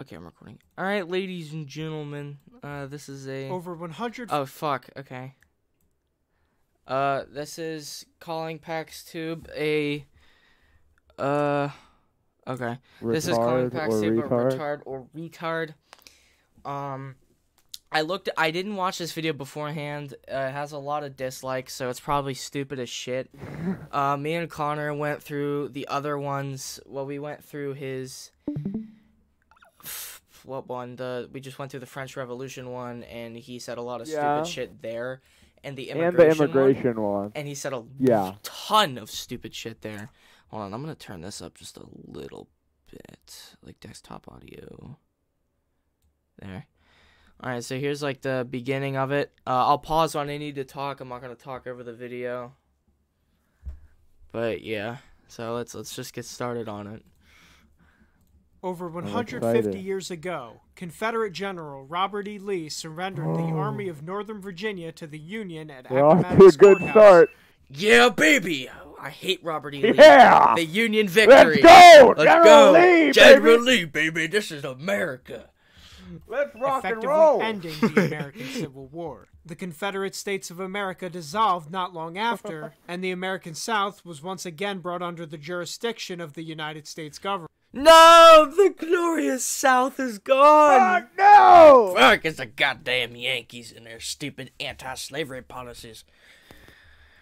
Okay, I'm recording. All right, ladies and gentlemen, this is a over 100. Oh fuck. Okay. This is calling PaxTube a Okay. This is calling PaxTube a retard or retard. I didn't watch this video beforehand. It has a lot of dislikes, so it's probably stupid as shit. Me and Connor went through the other ones. Well, we went through his what one? We just went through the French Revolution one, and he said a lot of stupid shit there, and the immigration one. And he said a ton of stupid shit there. Hold on, I'm gonna turn this up just a little bit, like desktop audio. There. All right, so here's like the beginning of it. I'll pause when I need to talk. I'm not gonna talk over the video. But yeah, so let's just get started on it. Over 150 years ago, Confederate General Robert E. Lee surrendered the Army of Northern Virginia to the Union at Appomattox Courthouse. Yeah, baby! I hate Robert E. Lee. Yeah! The Union victory! Let's go! Let's go! Lee, General Lee, baby! This is America! Let's rock and roll! Ending the American Civil War. The Confederate States of America dissolved not long after, and the American South was once again brought under the jurisdiction of the United States government. No! The glorious South is gone! Fuck no! Fuck, it's the goddamn Yankees and their stupid anti-slavery policies.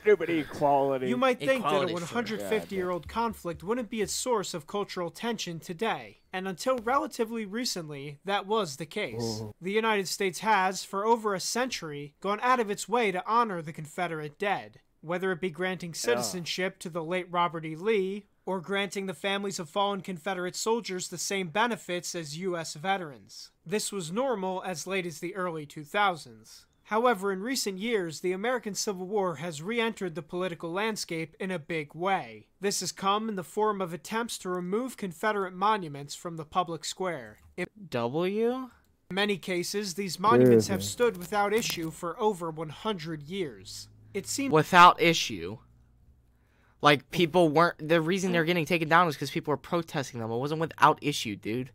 Stupid equality. You might think that a 150-year-old conflict wouldn't be a source of cultural tension today, and until relatively recently, that was the case. The United States has, for over a century, gone out of its way to honor the Confederate dead, whether it be granting citizenship to the late Robert E. Lee, or granting the families of fallen Confederate soldiers the same benefits as U.S. veterans. This was normal as late as the early 2000s. However, in recent years, the American Civil War has re-entered the political landscape in a big way. This has come in the form of attempts to remove Confederate monuments from the public square. In many cases, these monuments have stood without issue for over 100 years. It seems without issue? Like, people weren't... The reason they're getting taken down is because people were protesting them. It wasn't without issue, dude.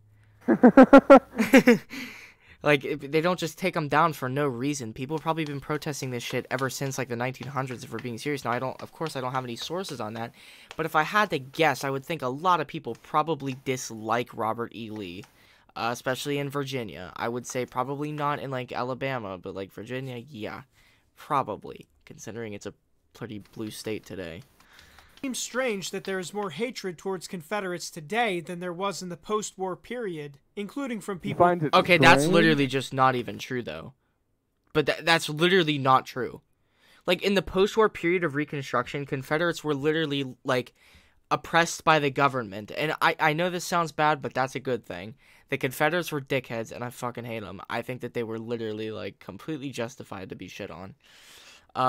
Like, they don't just take them down for no reason. People have probably been protesting this shit ever since, like, the 1900s, if we're being serious. Now, of course, I don't have any sources on that. But if I had to guess, I would think a lot of people probably dislike Robert E. Lee. Especially in Virginia. I would say probably not in, like, Alabama. But, like, Virginia, yeah. Probably. Considering it's a pretty blue state today. It seems strange that there is more hatred towards Confederates today than there was in the post-war period, including from people... Okay, that's literally just not even true, though. But that's literally not true. Like, in the post-war period of Reconstruction, Confederates were literally, like, oppressed by the government. And I know this sounds bad, but that's a good thing. The Confederates were dickheads, and I fucking hate them. I think that they were literally, like, completely justified to be shit on.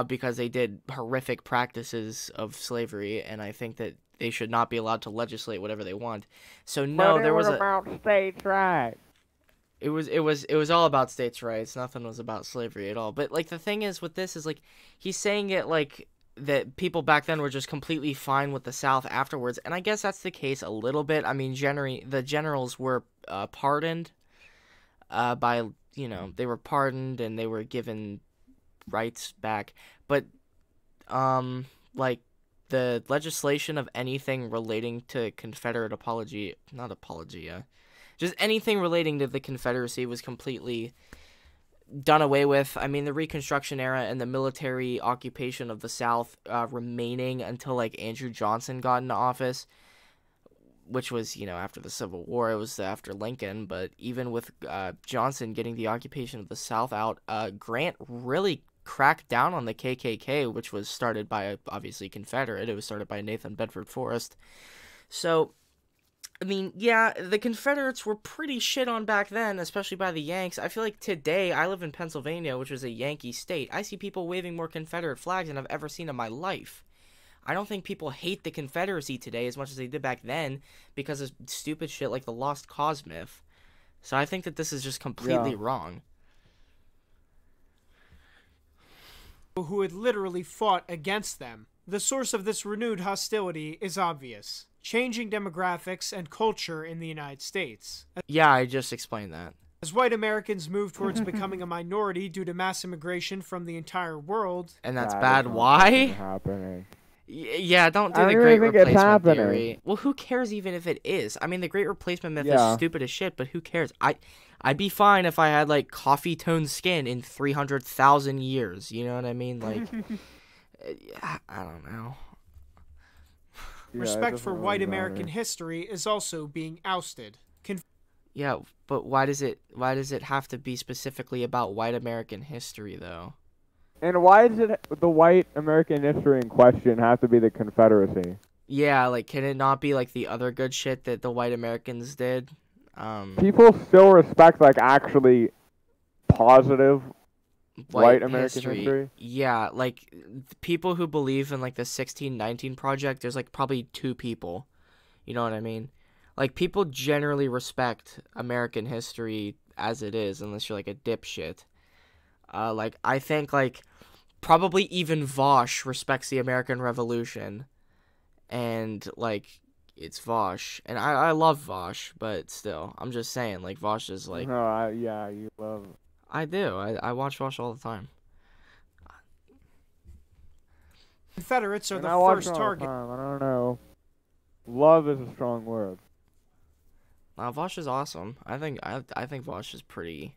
Because they did horrific practices of slavery, and I think that they should not be allowed to legislate whatever they want. So no, there was about states' rights. It was all about states' rights. Nothing was about slavery at all. But like the thing is with this is like he's saying it like that people back then were just completely fine with the South afterwards, and I guess that's the case a little bit. I mean, the generals were pardoned by they were pardoned and they were given rights back, but like the legislation of anything relating to Confederate just anything relating to the Confederacy was completely done away with. I mean, the Reconstruction era and the military occupation of the South remaining until like Andrew Johnson got into office, which was, after the Civil War. It was after Lincoln, but even with Johnson getting the occupation of the South out, Grant really cracked down on the KKK, which was started by, obviously, Confederate. It was started by Nathan Bedford Forrest. So, I mean, yeah, the Confederates were pretty shit on back then, especially by the Yanks. I feel like today, I live in Pennsylvania, which is a Yankee state. I see people waving more Confederate flags than I've ever seen in my life. I don't think people hate the Confederacy today as much as they did back then because of stupid shit like the Lost Cause myth. So I think that this is just completely wrong. Who had literally fought against them. The source of this renewed hostility is obvious. changing demographics and culture in the United States. Yeah, I just explained that. As white Americans move towards becoming a minority due to mass immigration from the entire world. And that's bad. Why? Happening. Yeah, don't do the Great Replacement theory. Well, who cares even if it is? I mean, the Great Replacement myth is stupid as shit, but who cares? I'd be fine if I had, like, coffee-toned skin in 300,000 years. You know what I mean? Like, I don't know. Respect for white American history is also being ousted. Yeah, but why does it have to be specifically about white American history, though? And why does the white American history in question have to be the Confederacy? Yeah, like, can it not be, like, the other good shit that the white Americans did? People still respect, like, actually positive white American history? Yeah, like, people who believe in, like, the 1619 Project, there's, like, probably 2 people. You know what I mean? Like, people generally respect American history as it is, unless you're, like, a dipshit. Like, I think, like, probably even Vosh respects the American Revolution. And, like, it's Vosh. And I love Vosh, but still, I'm just saying, like, Vosh is, like... No, yeah, you love it. I do. I watch Vosh all the time. Confederates are the first target. I don't know. Love is a strong word. Vosh is awesome. I think Vosh is pretty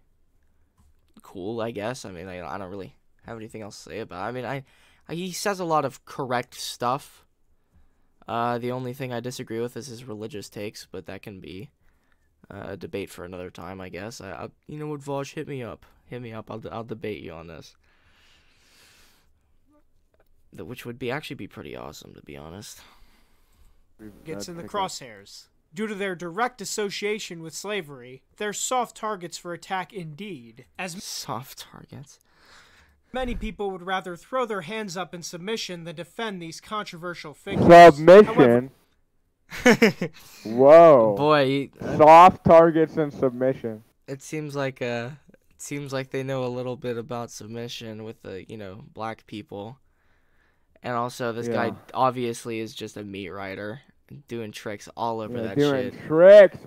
cool, I guess. I mean, I don't really have anything else to say about it. I mean, he says a lot of correct stuff. The only thing I disagree with is his religious takes, but that can be a debate for another time, I guess. You know what, Vosh, hit me up. I'll debate you on this. Which would actually be pretty awesome, to be honest. Gets in the crosshairs. Due to their direct association with slavery, they're soft targets for attack indeed. Soft targets? Many people would rather throw their hands up in submission than defend these controversial figures. Submission? However, whoa. Boy. Soft targets and submission. It seems like they know a little bit about submission with the, black people. And also, this guy obviously is just a meat rider. Doing tricks all over that shit. Doing tricks.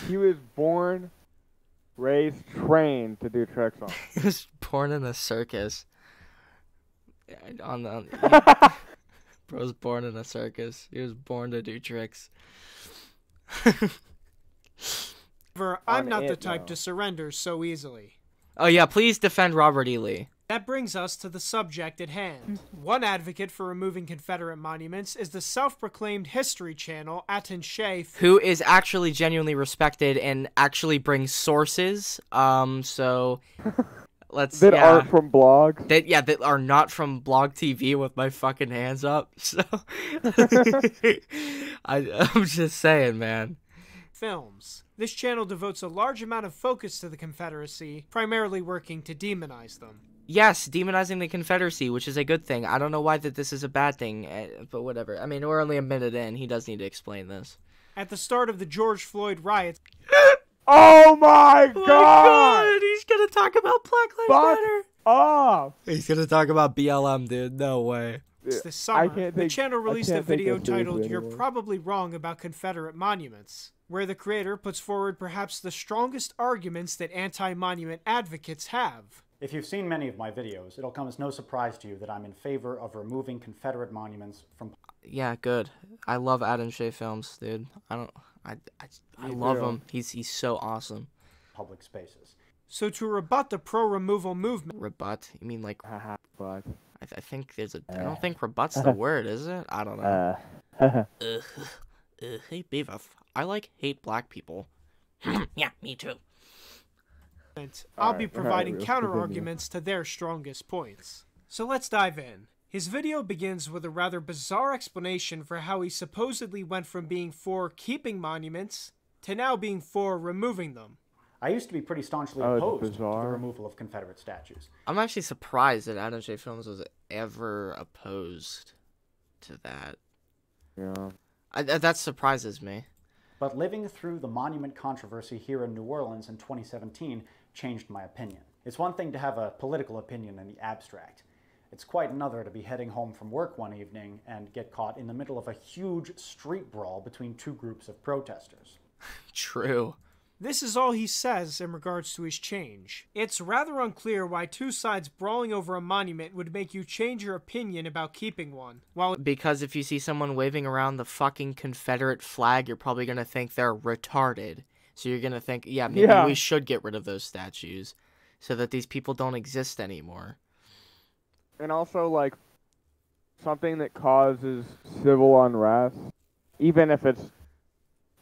He was born, raised, trained to do tricks on. He was born in a circus. Bro's born in a circus. He was born to do tricks. I'm not the type to surrender so easily. Oh yeah, please defend Robert E. Lee. That brings us to the subject at hand. One advocate for removing Confederate monuments is the self-proclaimed History Channel Atun-Shei, who is actually genuinely respected and actually brings sources. So let's that aren't from blogs. That are not from Blog TV with my fucking hands up. So I'm just saying, man. Films. This channel devotes a large amount of focus to the Confederacy, primarily working to demonize them. Yes, demonizing the Confederacy, which is a good thing. I don't know why this is a bad thing, but whatever. I mean, we're only a minute in. He does need to explain this. At the start of the George Floyd riots... Oh my god! He's gonna talk about Black Lives Matter! Oh! He's gonna talk about BLM, dude. No way. This summer, the channel released a video titled You're Probably Wrong About Confederate Monuments, where the creator puts forward perhaps the strongest arguments that anti-monument advocates have. If you've seen many of my videos, it'll come as no surprise to you that I'm in favor of removing Confederate monuments from... Yeah, good. I love Atun-Shei films, dude. I love him. He's so awesome. Public spaces. So to rebut the pro-removal movement... Rebut? You mean like... But I think there's a... I don't think rebut's the word, is it? I don't know. Hey, Beavis. I hate black people. Yeah, me too. I'll be providing counter-arguments to their strongest points. So let's dive in. His video begins with a rather bizarre explanation for how he supposedly went from being for keeping monuments to now being for removing them. I used to be pretty staunchly opposed to the removal of Confederate statues. I'm actually surprised that Atun-Shei Films was ever opposed to that. Yeah. That surprises me. But living through the monument controversy here in New Orleans in 2017 changed my opinion. It's one thing to have a political opinion in the abstract. It's quite another to be heading home from work one evening and get caught in the middle of a huge street brawl between two groups of protesters. True. This is all he says in regards to his change. It's rather unclear why two sides brawling over a monument would make you change your opinion about keeping one. Because if you see someone waving around the fucking Confederate flag, you're probably going to think they're retarded. So you're going to think, yeah, maybe we should get rid of those statues so that these people don't exist anymore. And also, like, something that causes civil unrest, even if it's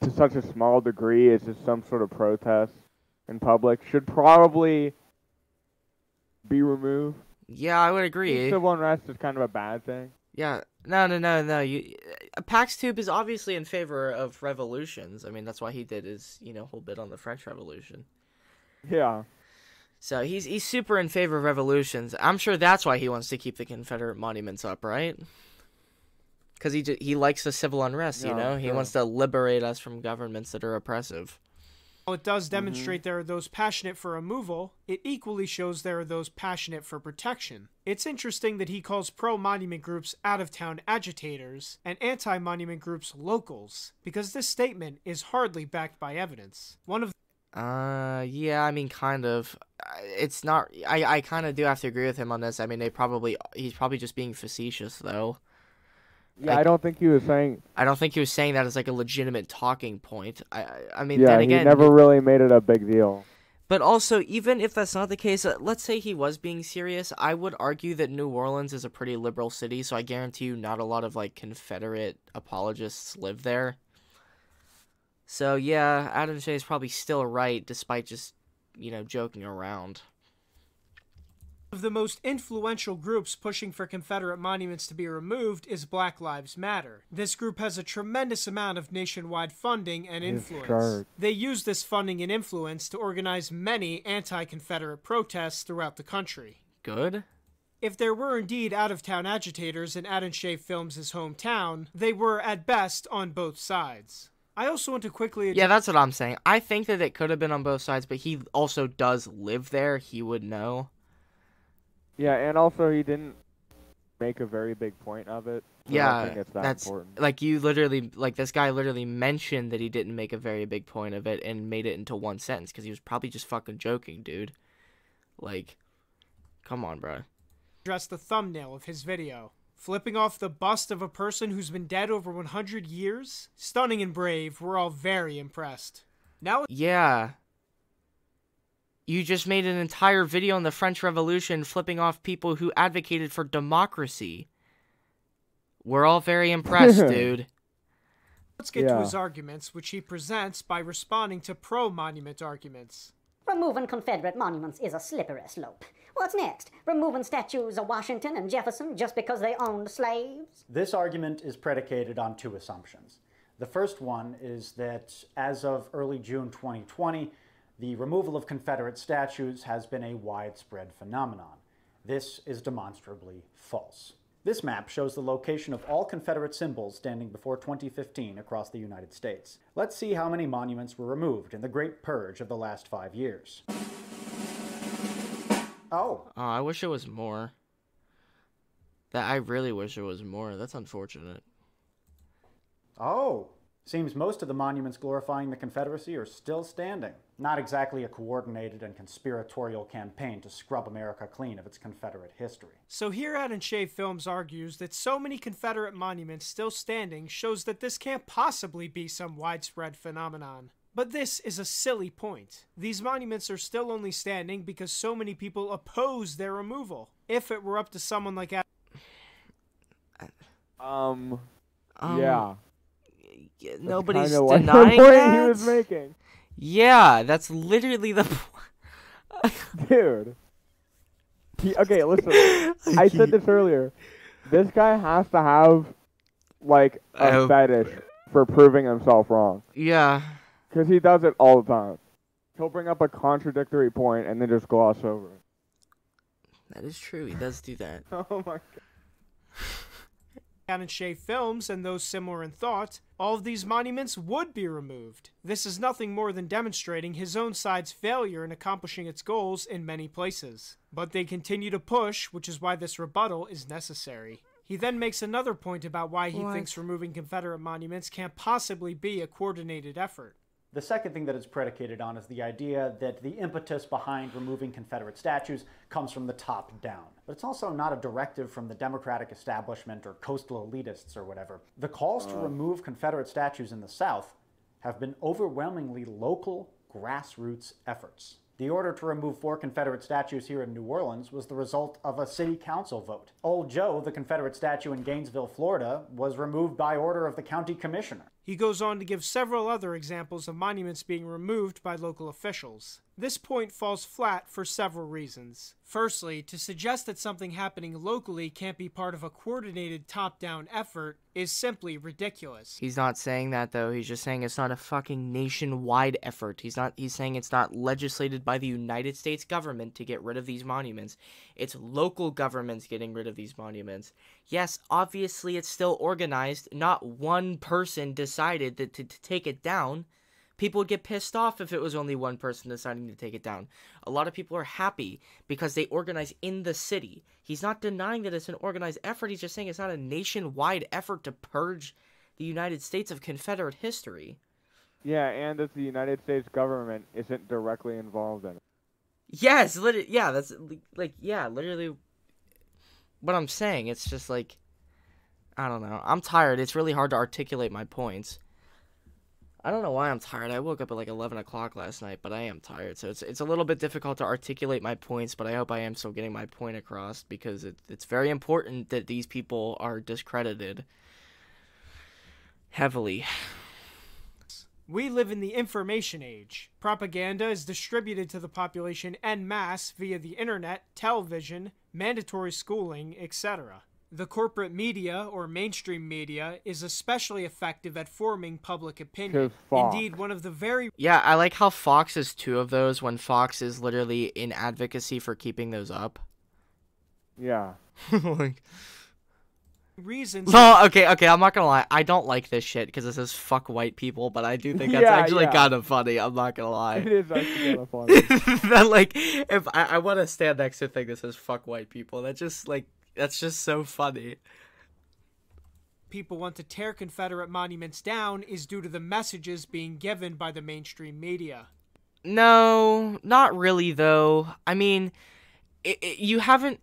to such a small degree as just some sort of protest in public, should probably be removed. Yeah, I would agree. Civil unrest is kind of a bad thing. Yeah. No. PaxTube is obviously in favor of revolutions. I mean, that's why he did his, whole bit on the French Revolution. Yeah. So he's super in favor of revolutions. I'm sure that's why he wants to keep the Confederate monuments up, right? Because he likes the civil unrest, He wants to liberate us from governments that are oppressive. While it does demonstrate there are those passionate for removal, it equally shows there are those passionate for protection. It's interesting that he calls pro-monument groups out-of-town agitators and anti-monument groups locals, because this statement is hardly backed by evidence. Yeah, I mean, kind of. It's not. I kind of do have to agree with him on this. I mean, he's probably just being facetious, though. Yeah, I don't think he was saying. I don't think he was saying that as like a legitimate talking point. I mean, yeah, then again, he never really made it a big deal. But also, even if that's not the case, let's say he was being serious. I would argue that New Orleans is a pretty liberal city, so I guarantee you, not a lot of like Confederate apologists live there. So yeah, Atun-Shei is probably still right, despite just joking around. One of the most influential groups pushing for Confederate monuments to be removed is Black Lives Matter. This group has a tremendous amount of nationwide funding and influence. They use this funding and influence to organize many anti-Confederate protests throughout the country. Good. If there were indeed out-of-town agitators in Atun-Shei films his hometown, they were, at best, on both sides. I also want to quickly... Yeah, that's what I'm saying. I think that it could have been on both sides, but he also does live there. He would know. Yeah, and also he didn't make a very big point of it. So yeah, I don't think it's that's important. Like this guy literally mentioned that he didn't make a very big point of it and made it into one sentence because he was probably just fucking joking, dude. Like, come on, bro. Address the thumbnail of his video. Flipping off the bust of a person who's been dead over 100 years? Stunning and brave. We're all very impressed. Now... Yeah. You just made an entire video on the French Revolution flipping off people who advocated for democracy. We're all very impressed, dude. Let's get to his arguments, which he presents by responding to pro-monument arguments. Removing Confederate monuments is a slippery slope. What's next? Removing statues of Washington and Jefferson just because they owned slaves? This argument is predicated on two assumptions. The first one is that as of early June 2020, the removal of Confederate statues has been a widespread phenomenon. This is demonstrably false. This map shows the location of all Confederate symbols standing before 2015 across the United States. Let's see how many monuments were removed in the Great Purge of the last 5 years. Oh, I wish it was more. I really wish it was more. That's unfortunate. Oh, seems most of the monuments glorifying the Confederacy are still standing. Not exactly a coordinated and conspiratorial campaign to scrub America clean of its Confederate history. So here Atun-Shei Films argues that so many Confederate monuments still standing shows that this can't possibly be some widespread phenomenon. But this is a silly point. These monuments are still only standing because so many people oppose their removal. If it were up to someone like yeah. Nobody's denying like the point he was making. Yeah, that's literally the dude. Okay, listen. I said this earlier. This guy has to have like a fetish for proving himself wrong. Yeah. Because he does it all the time. He'll bring up a contradictory point and then just gloss over it. That is true. He does do that. Oh my god. Atun-Shei films and those similar in thought, all of these monuments would be removed. This is nothing more than demonstrating his own side's failure in accomplishing its goals in many places. But they continue to push, which is why this rebuttal is necessary. He then makes another point about why he thinks removing Confederate monuments can't possibly be a coordinated effort. The second thing that it's predicated on is the idea that the impetus behind removing Confederate statues comes from the top down. But it's also not a directive from the Democratic establishment or coastal elitists or whatever. The calls to remove Confederate statues in the South have been overwhelmingly local, grassroots efforts. The order to remove 4 Confederate statues here in New Orleans was the result of a city council vote. Old Joe, the Confederate statue in Gainesville, Florida, was removed by order of the county commissioner. He goes on to give several other examples of monuments being removed by local officials. This point falls flat for several reasons. Firstly, to suggest that something happening locally can't be part of a coordinated top-down effort is simply ridiculous. He's not saying that, though. He's just saying it's not a fucking nationwide effort. He's saying it's not legislated by the United States government to get rid of these monuments. It's local governments getting rid of these monuments. Yes, obviously it's still organized. Not one person decided that to take it down. People would get pissed off if it was only one person deciding to take it down. A lot of people are happy because they organize in the city. He's not denying that it's an organized effort. He's just saying it's not a nationwide effort to purge the United States of Confederate history. Yeah, and that the United States government isn't directly involved in it. Yes, that's literally what I'm saying. It's just like, I don't know. I'm tired. It's really hard to articulate my points. I don't know why I'm tired. I woke up at like 11 o'clock last night, but I am tired. So it's a little bit difficult to articulate my points, but I hope I am still getting my point across because it's very important that these people are discredited heavily. We live in the information age. Propaganda is distributed to the population en masse via the internet, television, mandatory schooling, etc. The corporate media, or mainstream media, is especially effective at forming public opinion. Indeed, one of the very... Yeah, I like how Fox is 2 of those when Fox is literally in advocacy for keeping those up. Yeah. Like... reasons... No, okay, I'm not gonna lie. I don't like this shit because it says fuck white people, but I do think that's actually kind of funny. I'm not gonna lie. It is actually kind of funny. That, like, if I want to stand next to a thing that says fuck white people, that's just so funny. People want to tear Confederate monuments down is due to the messages being given by the mainstream media. No, not really, though. I mean, you haven't...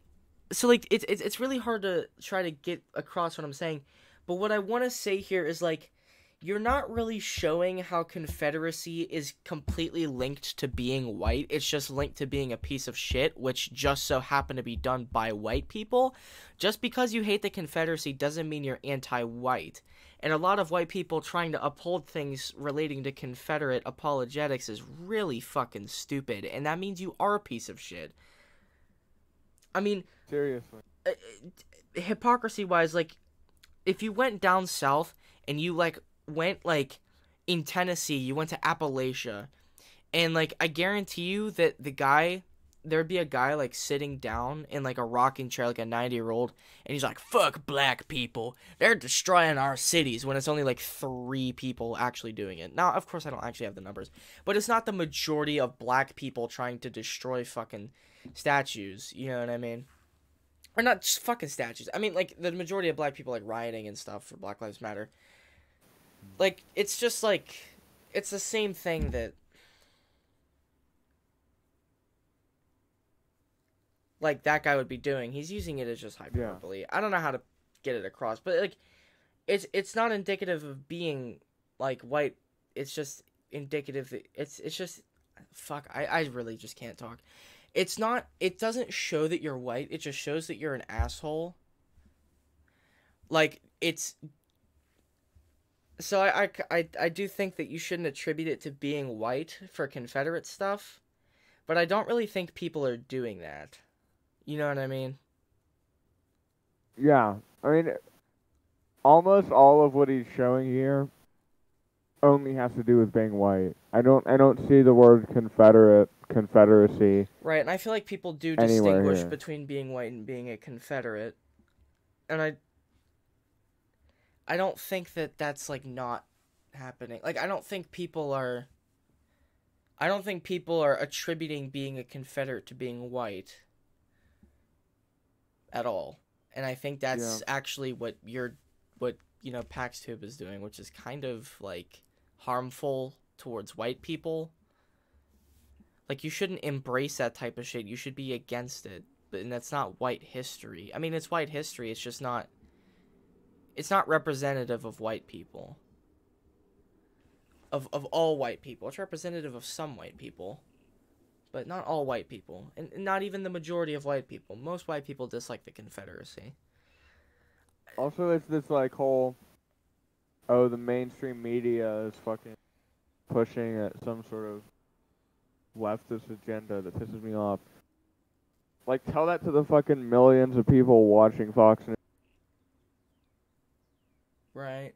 So, like, it's really hard to try to get across what I'm saying. But what I want to say here is, like, you're not really showing how Confederacy is completely linked to being white. It's just linked to being a piece of shit, which just so happened to be done by white people. Just because you hate the Confederacy doesn't mean you're anti-white. And a lot of white people trying to uphold things relating to Confederate apologetics is really fucking stupid. And that means you are a piece of shit. I mean... Seriously. Hypocrisy-wise, like, if you went down south and you, like, went, like, in Tennessee, you went to Appalachia, and, like, I guarantee you that there'd be a guy, like, sitting down in, like, a rocking chair, like a 90-year-old, and he's like, fuck black people, they're destroying our cities, when it's only, like, 3 people actually doing it. Now, of course, I don't actually have the numbers, but it's not the majority of black people trying to destroy fucking statues, you know what I mean? Or not just fucking statues, I mean, like, the majority of black people, like, rioting and stuff for Black Lives Matter. Like, it's just, like, it's the same thing that, like, that guy would be doing. He's using it as just hyperbole. Yeah. I don't know how to get it across, but, like, it's not indicative of being, like, white. It's just indicative, it's just, fuck, I really just can't talk. It doesn't show that you're white, it just shows that you're an asshole. Like, so I do think that you shouldn't attribute it to being white for Confederate stuff, but I don't really think people are doing that. You know what I mean? Yeah. I mean, almost all of what he's showing here only has to do with being white. I don't see the word Confederacy. Right, and I feel like people do distinguish between being white and being a Confederate. And I don't think that that's, like, not happening. Like, I don't think people are attributing being a Confederate to being white at all. And I think that's actually what PaxTube is doing, which is kind of, like, harmful towards white people. Like, you shouldn't embrace that type of shit. You should be against it. And that's not white history. I mean, it's white history. It's just not... It's not representative of white people. Of all white people. It's representative of some white people. But not all white people. And not even the majority of white people. Most white people dislike the Confederacy. Also, it's this, like, whole... Oh, the mainstream media is fucking pushing at some sort of leftist agenda that pisses me off. Like, tell that to the fucking millions of people watching Fox News. Right.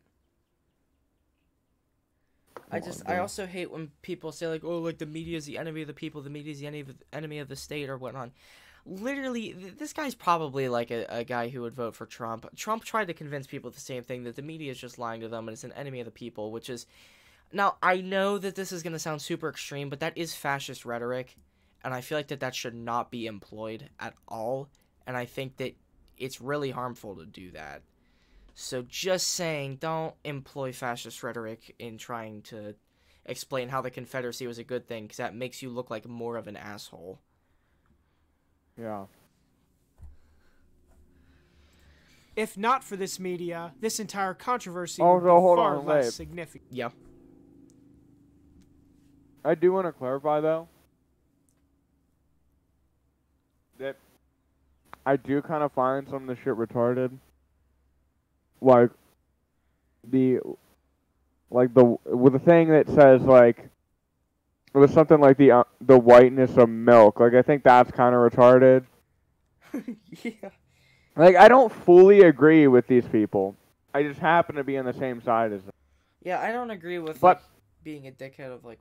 I also hate when people say, like, oh, like, the media is the enemy of the people, the media is the enemy of the state, or whatnot. Literally, this guy's probably, like, a guy who would vote for Trump. Trump tried to convince people the same thing, that the media is just lying to them, and it's an enemy of the people, which is... Now, I know that this is going to sound super extreme, but that is fascist rhetoric, and I feel like that should not be employed at all, and I think that it's really harmful to do that. So just saying, don't employ fascist rhetoric in trying to explain how the Confederacy was a good thing, because that makes you look like more of an asshole. Yeah. If not for this media, this entire controversy would be far less significant. Yeah. I do want to clarify, though, that I do kind of find some of the shit retarded. Like, with the thing that says, like, it was something like the whiteness of milk. Like, I think that's kind of retarded. Yeah. Like, I don't fully agree with these people. I just happen to be on the same side as them. Yeah, I don't agree with, like, being a dickhead of, like,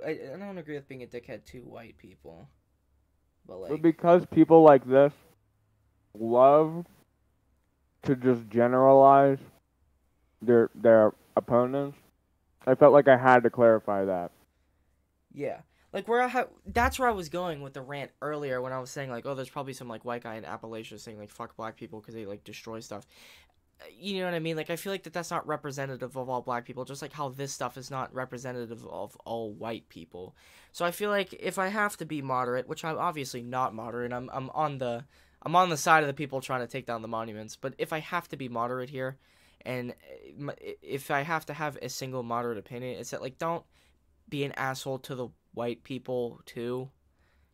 I don't agree with being a dickhead to white people. But because people like this love to just generalize their opponents, I felt like I had to clarify that. Yeah. Like, that's where I was going with the rant earlier when I was saying, like, oh, there's probably some, like, white guy in Appalachia saying, like, fuck black people because they, like, destroy stuff. You know what I mean? Like, I feel like that's not representative of all black people, just like how this stuff is not representative of all white people. So I feel like if I have to be moderate, which I'm obviously not moderate, I'm on the side of the people trying to take down the monuments, but if I have to be moderate here, and if I have to have a single moderate opinion, it's that, like, don't be an asshole to the white people too,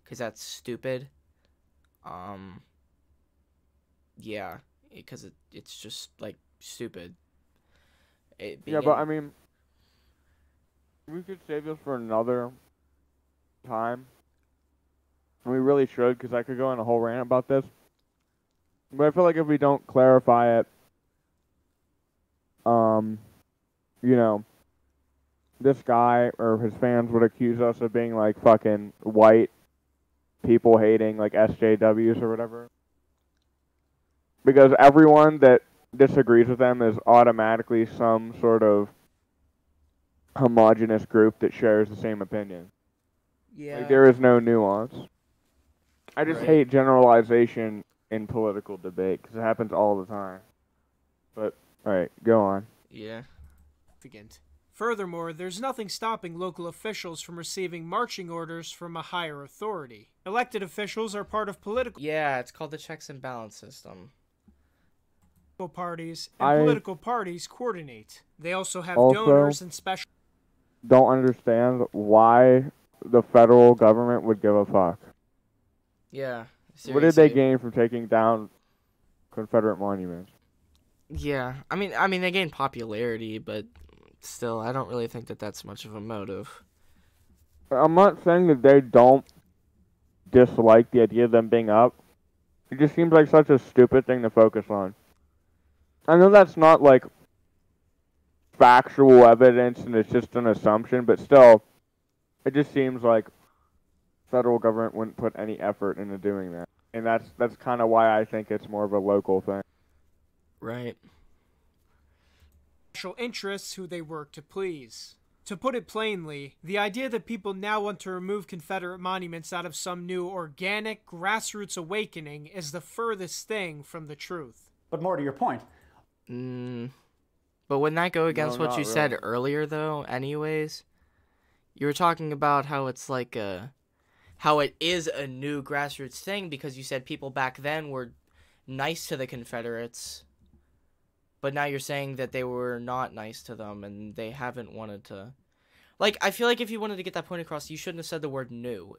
because that's stupid. Yeah, because it's just, like, stupid. Yeah, but I mean, we could save this for another time. We really should, because I could go on a whole rant about this. But I feel like if we don't clarify it, you know, this guy or his fans would accuse us of being, like, fucking white people hating, like, SJWs or whatever. Because everyone that disagrees with them is automatically some sort of homogenous group that shares the same opinion. Yeah. Like, there is no nuance. I just hate generalization in political debate, because it happens all the time. But, alright, go on. Yeah. Furthermore, there's nothing stopping local officials from receiving marching orders from a higher authority. Elected officials are part of political... Yeah, it's called the checks and balance system. ...parties, and political parties coordinate. They also have donors and special... don't understand why the federal government would give a fuck. Yeah, seriously. What did they gain from taking down Confederate monuments? Yeah, I mean, they gained popularity, but still, I don't really think that that's much of a motive. I'm not saying that they don't dislike the idea of them being up. It just seems like such a stupid thing to focus on. I know that's not, like, factual evidence and it's just an assumption, but still, it just seems like federal government wouldn't put any effort into doing that. And that's kind of why I think it's more of a local thing. Right. special interests who they work to please. To put it plainly, the idea that people now want to remove Confederate monuments out of some new organic grassroots awakening is the furthest thing from the truth. But more to your point. But wouldn't that go against what you said earlier, though, anyways? You were talking about how it's like how it is a new grassroots thing because you said people back then were nice to the Confederates. But now you're saying that they were not nice to them and they haven't wanted to. Like, I feel like if you wanted to get that point across, you shouldn't have said the word new.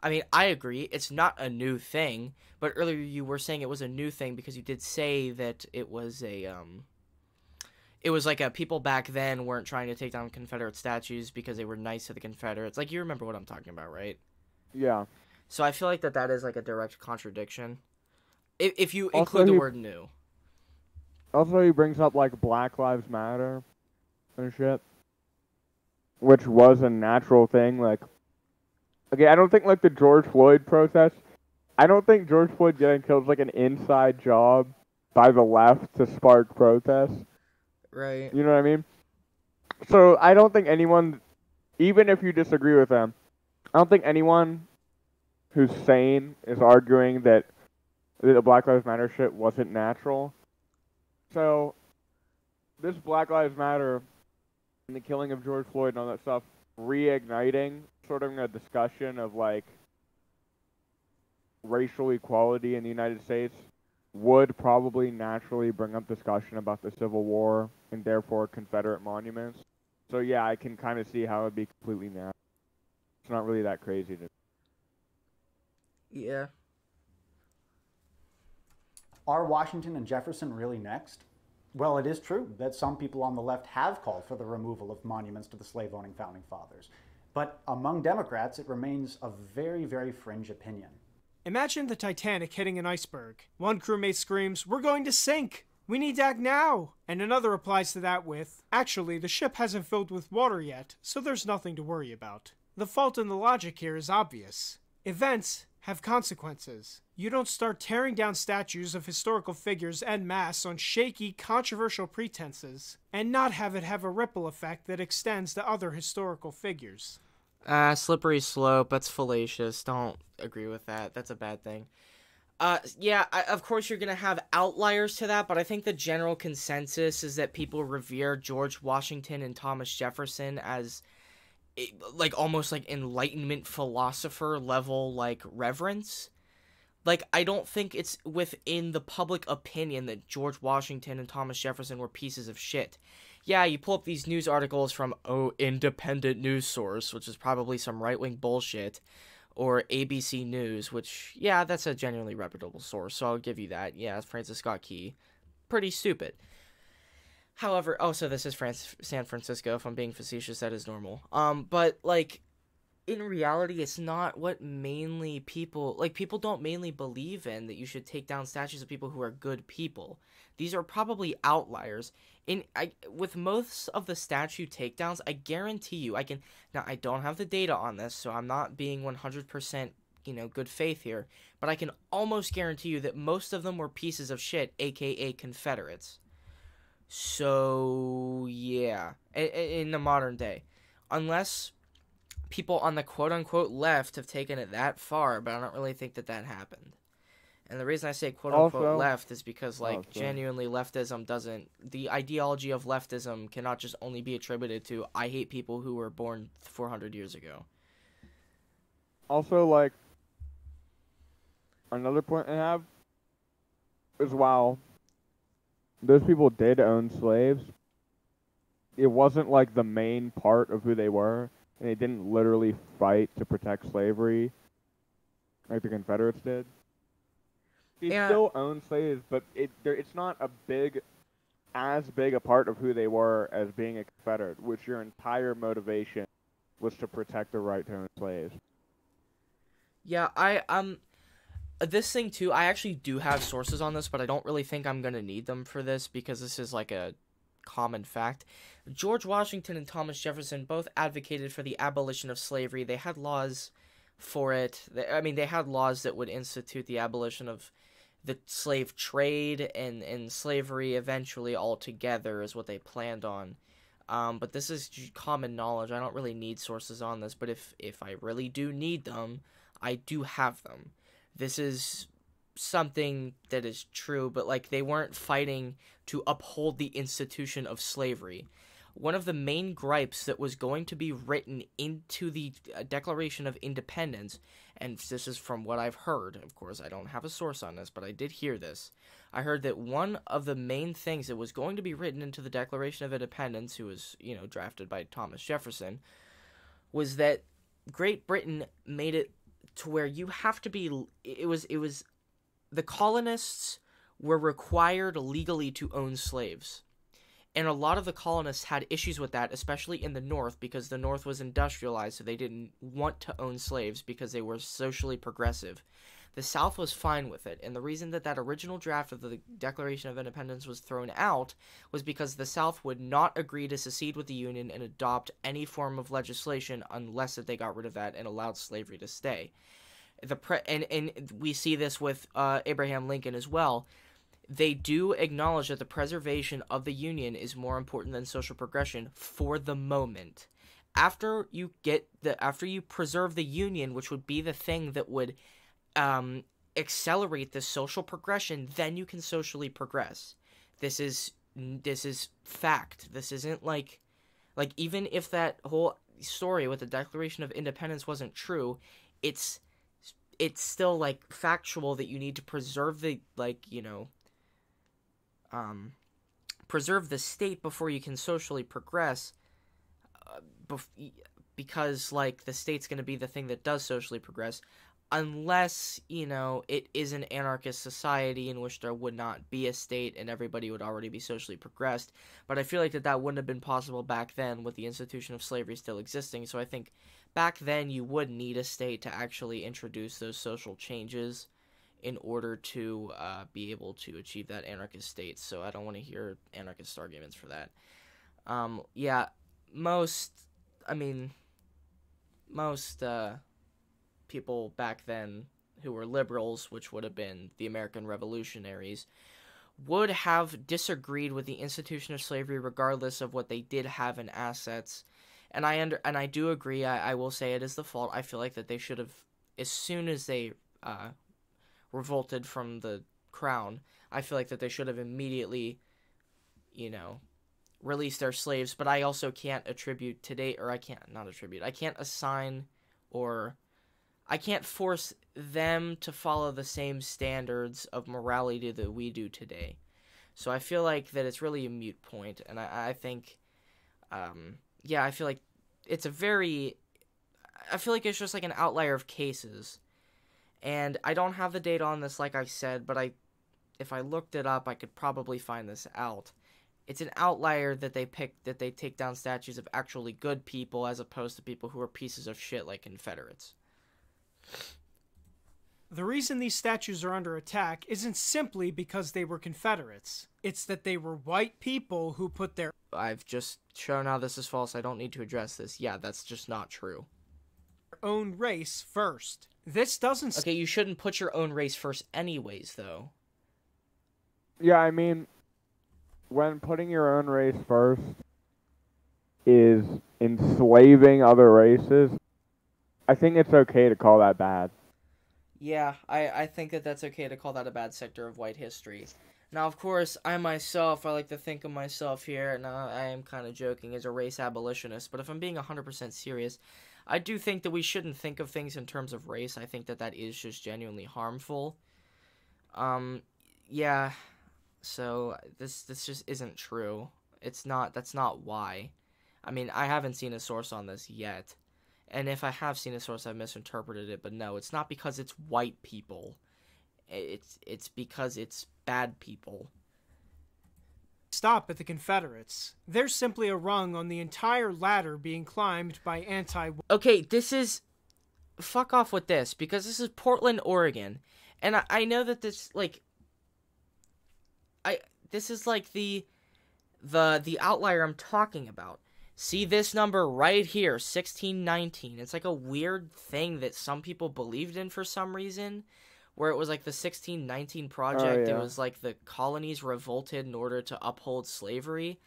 I mean, I agree. It's not a new thing. But earlier you were saying it was a new thing because you did say that it was it was like people back then weren't trying to take down Confederate statues because they were nice to the Confederates. Like, you remember what I'm talking about, right? Yeah. So I feel like that is like a direct contradiction. If you include the word new. Also, he brings up, like, Black Lives Matter and shit, which was a natural thing. Like, okay, I don't think, like, the George Floyd protest, I don't think George Floyd getting killed is, like, an inside job by the left to spark protests. Right. You know what I mean? So, I don't think anyone, even if you disagree with them, I don't think anyone who's sane is arguing that the Black Lives Matter shit wasn't natural. So, this Black Lives Matter and the killing of George Floyd and all that stuff reigniting sort of a discussion of, like, racial equality in the United States would probably naturally bring up discussion about the Civil War and therefore Confederate monuments. So, yeah, I can kind of see how it would be completely natural. It's not really that crazy to. Yeah. Are Washington and Jefferson really next? Well, it is true that some people on the left have called for the removal of monuments to the slave-owning founding fathers. But among Democrats, it remains a very, very fringe opinion. Imagine the Titanic hitting an iceberg. One crewmate screams, "We're going to sink! We need to act now!" And another replies to that with, "Actually, the ship hasn't filled with water yet, so there's nothing to worry about." The fault in the logic here is obvious. Events have consequences. You don't start tearing down statues of historical figures en masse on shaky, controversial pretenses, and not have it have a ripple effect that extends to other historical figures. Slippery slope. That's fallacious. Don't agree with that. That's a bad thing. Of course you're going to have outliers to that, but I think the general consensus is that people revere George Washington and Thomas Jefferson as like almost like Enlightenment philosopher level like reverence. Like, I don't think it's within the public opinion that George Washington and Thomas Jefferson were pieces of shit. Yeah, you pull up these news articles from independent news source, which is probably some right-wing bullshit, or ABC News, which, yeah, that's a genuinely reputable source, so I'll give you that. Yeah, Francis Scott Key. Pretty stupid. However, so this is San Francisco. If I'm being facetious, that is normal. But, like, in reality, it's not what mainly people don't mainly believe in, that you should take down statues of people who are good people. These are probably outliers. With most of the statue takedowns, I guarantee you, now I don't have the data on this, so I'm not being 100%, good faith here, but I can almost guarantee you that most of them were pieces of shit, aka Confederates. So, yeah, in the modern day. Unless people on the quote-unquote left have taken it that far, but I don't really think that happened. And the reason I say quote-unquote left is because, genuinely leftism the ideology of leftism cannot just only be attributed to, I hate people who were born 400 years ago. Also, another point I have is, while those people did own slaves, it wasn't, the main part of who they were, and they didn't literally fight to protect slavery like the Confederates did. They still own slaves, but it's not as big a part of who they were as being a Confederate, which your entire motivation was to protect the right to own slaves. Yeah, this thing too, I actually do have sources on this, but I don't really think I'm going to need them for this, because this is a common fact. George Washington and Thomas Jefferson both advocated for the abolition of slavery. They had laws for it. They had laws that would institute the abolition of the slave trade and slavery eventually all together is what they planned on. But this is common knowledge. I don't really need sources on this, but if I really do need them, I do have them. This is something that is true, but like they weren't fighting to uphold the institution of slavery. One of the main gripes that was going to be written into the Declaration of Independence, and this is from what I've heard, of course I don't have a source on this, but I did hear this. I heard that one of the main things that was going to be written into the Declaration of Independence, who was, drafted by Thomas Jefferson, was that Great Britain made it to where you have to be, it was the colonists were required legally to own slaves. And a lot of the colonists had issues with that, especially in the North, because the North was industrialized, so they didn't want to own slaves because they were socially progressive. The South was fine with it, and the reason that original draft of the Declaration of Independence was thrown out was because the South would not agree to secede with the Union and adopt any form of legislation unless that they got rid of that and allowed slavery to stay. And we see this with Abraham Lincoln as well. They do acknowledge that the preservation of the Union is more important than social progression for the moment. After you preserve the Union, which would be the thing that would accelerate the social progression, then you can socially progress. This is fact. This isn't like even if that whole story with the Declaration of Independence wasn't true, it's still like factual that you need to preserve the preserve the state before you can socially progress, because like the state's going to be the thing that does socially progress, unless it is an anarchist society in which there would not be a state and everybody would already be socially progressed. But I feel like that wouldn't have been possible back then with the institution of slavery still existing. So I think back then you would need a state to actually introduce those social changes in order to be able to achieve that anarchist state. So I don't want to hear anarchist arguments for that. Most people back then who were liberals, which would have been the American revolutionaries, would have disagreed with the institution of slavery regardless of what they did have in assets. And I do agree. I will say it is the fault. I feel like that they should have, as soon as they revolted from the crown, I feel like that they should have immediately, released their slaves. But I also can't attribute today, or I can't assign, or I can't force them to follow the same standards of morality that we do today. So I feel like that it's really a moot point, and I think, I feel like it's it's just like an outlier of cases. And I don't have the data on this, like I said, but if I looked it up, I could probably find this out. It's an outlier that they take down statues of actually good people as opposed to people who are pieces of shit like Confederates. The reason these statues are under attack isn't simply because they were Confederates. It's that they were white people who put their... I've just shown how this is false. I don't need to address this. Yeah, that's just not true. Own race first. This doesn't... Okay, you shouldn't put your own race first anyways, though. Yeah, I mean, when putting your own race first is enslaving other races, I think it's okay to call that bad. Yeah, I think that's okay to call that a bad sector of white history. Now, of course, I like to think of myself here, and I am kind of joking, as a race abolitionist, but if I'm being 100% serious, I do think that we shouldn't think of things in terms of race. I think that is just genuinely harmful. Yeah, so this just isn't true. That's not why. I mean, I haven't seen a source on this yet. And if I have seen a source, I've misinterpreted it, but no, it's not because it's white people. It's because it's bad people. Stop at the Confederates. They're simply a rung on the entire ladder being climbed by Okay, fuck off with this, because this is Portland, Oregon. And I know that this, this is like the outlier I'm talking about. See this number right here, 1619. It's like a weird thing that some people believed in for some reason, where it was like the 1619 Project. It was like the colonies revolted in order to uphold slavery.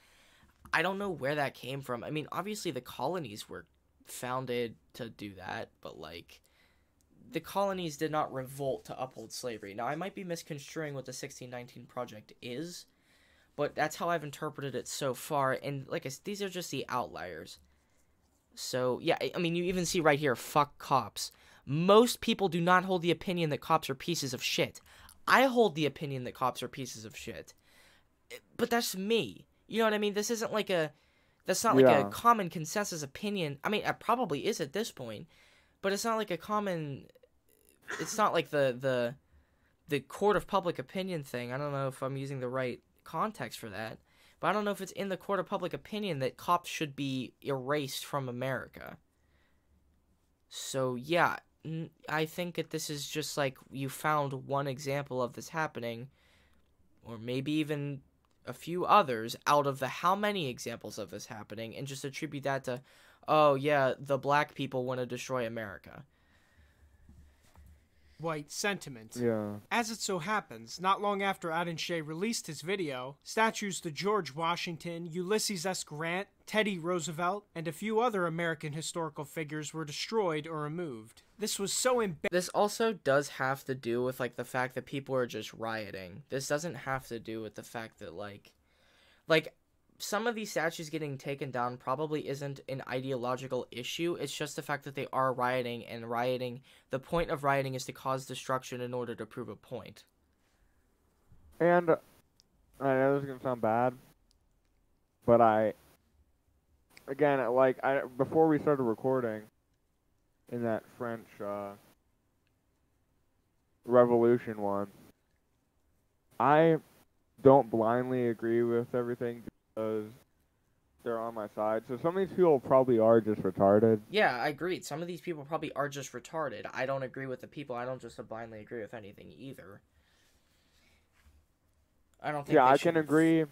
I don't know where that came from. I mean, obviously the colonies were founded to do that, but like the colonies did not revolt to uphold slavery. Now, I might be misconstruing what the 1619 Project is, but that's how I've interpreted it so far, and like these are just the outliers. So, yeah, I mean, you even see right here, fuck cops. Most people do not hold the opinion that cops are pieces of shit. I hold the opinion that cops are pieces of shit. But that's me. You know what I mean? This isn't like that's not like a common consensus opinion. I mean, it probably is at this point, but it's not like a common, it's not like the court of public opinion thing. I don't know if I'm using the right context for that, but I don't know if it's in the court of public opinion that cops should be erased from America. So, yeah, I think that this is just like you found one example of this happening, or maybe even a few others out of the how many examples of this happening, and just attribute that to, oh, yeah, the black people want to destroy America. White sentiment. Yeah. As it so happens, not long after Atun-Shei released his video, statues to George Washington, Ulysses S. Grant, Teddy Roosevelt, and a few other American historical figures were destroyed or removed. This was so This also does have to do with, like, the fact that people are just rioting. This doesn't have to do with the fact that, like, some of these statues getting taken down probably isn't an ideological issue. It's just the fact that they are rioting, and rioting, the point of rioting is to cause destruction in order to prove a point. And I know this is going to sound bad, but before we started recording in that French Revolution one, I don't blindly agree with everything because they're on my side. So some of these people probably are just retarded. Yeah, I agree. Some of these people probably are just retarded. I don't agree with the people. I don't just blindly agree with anything either. I don't think. Yeah, I can agree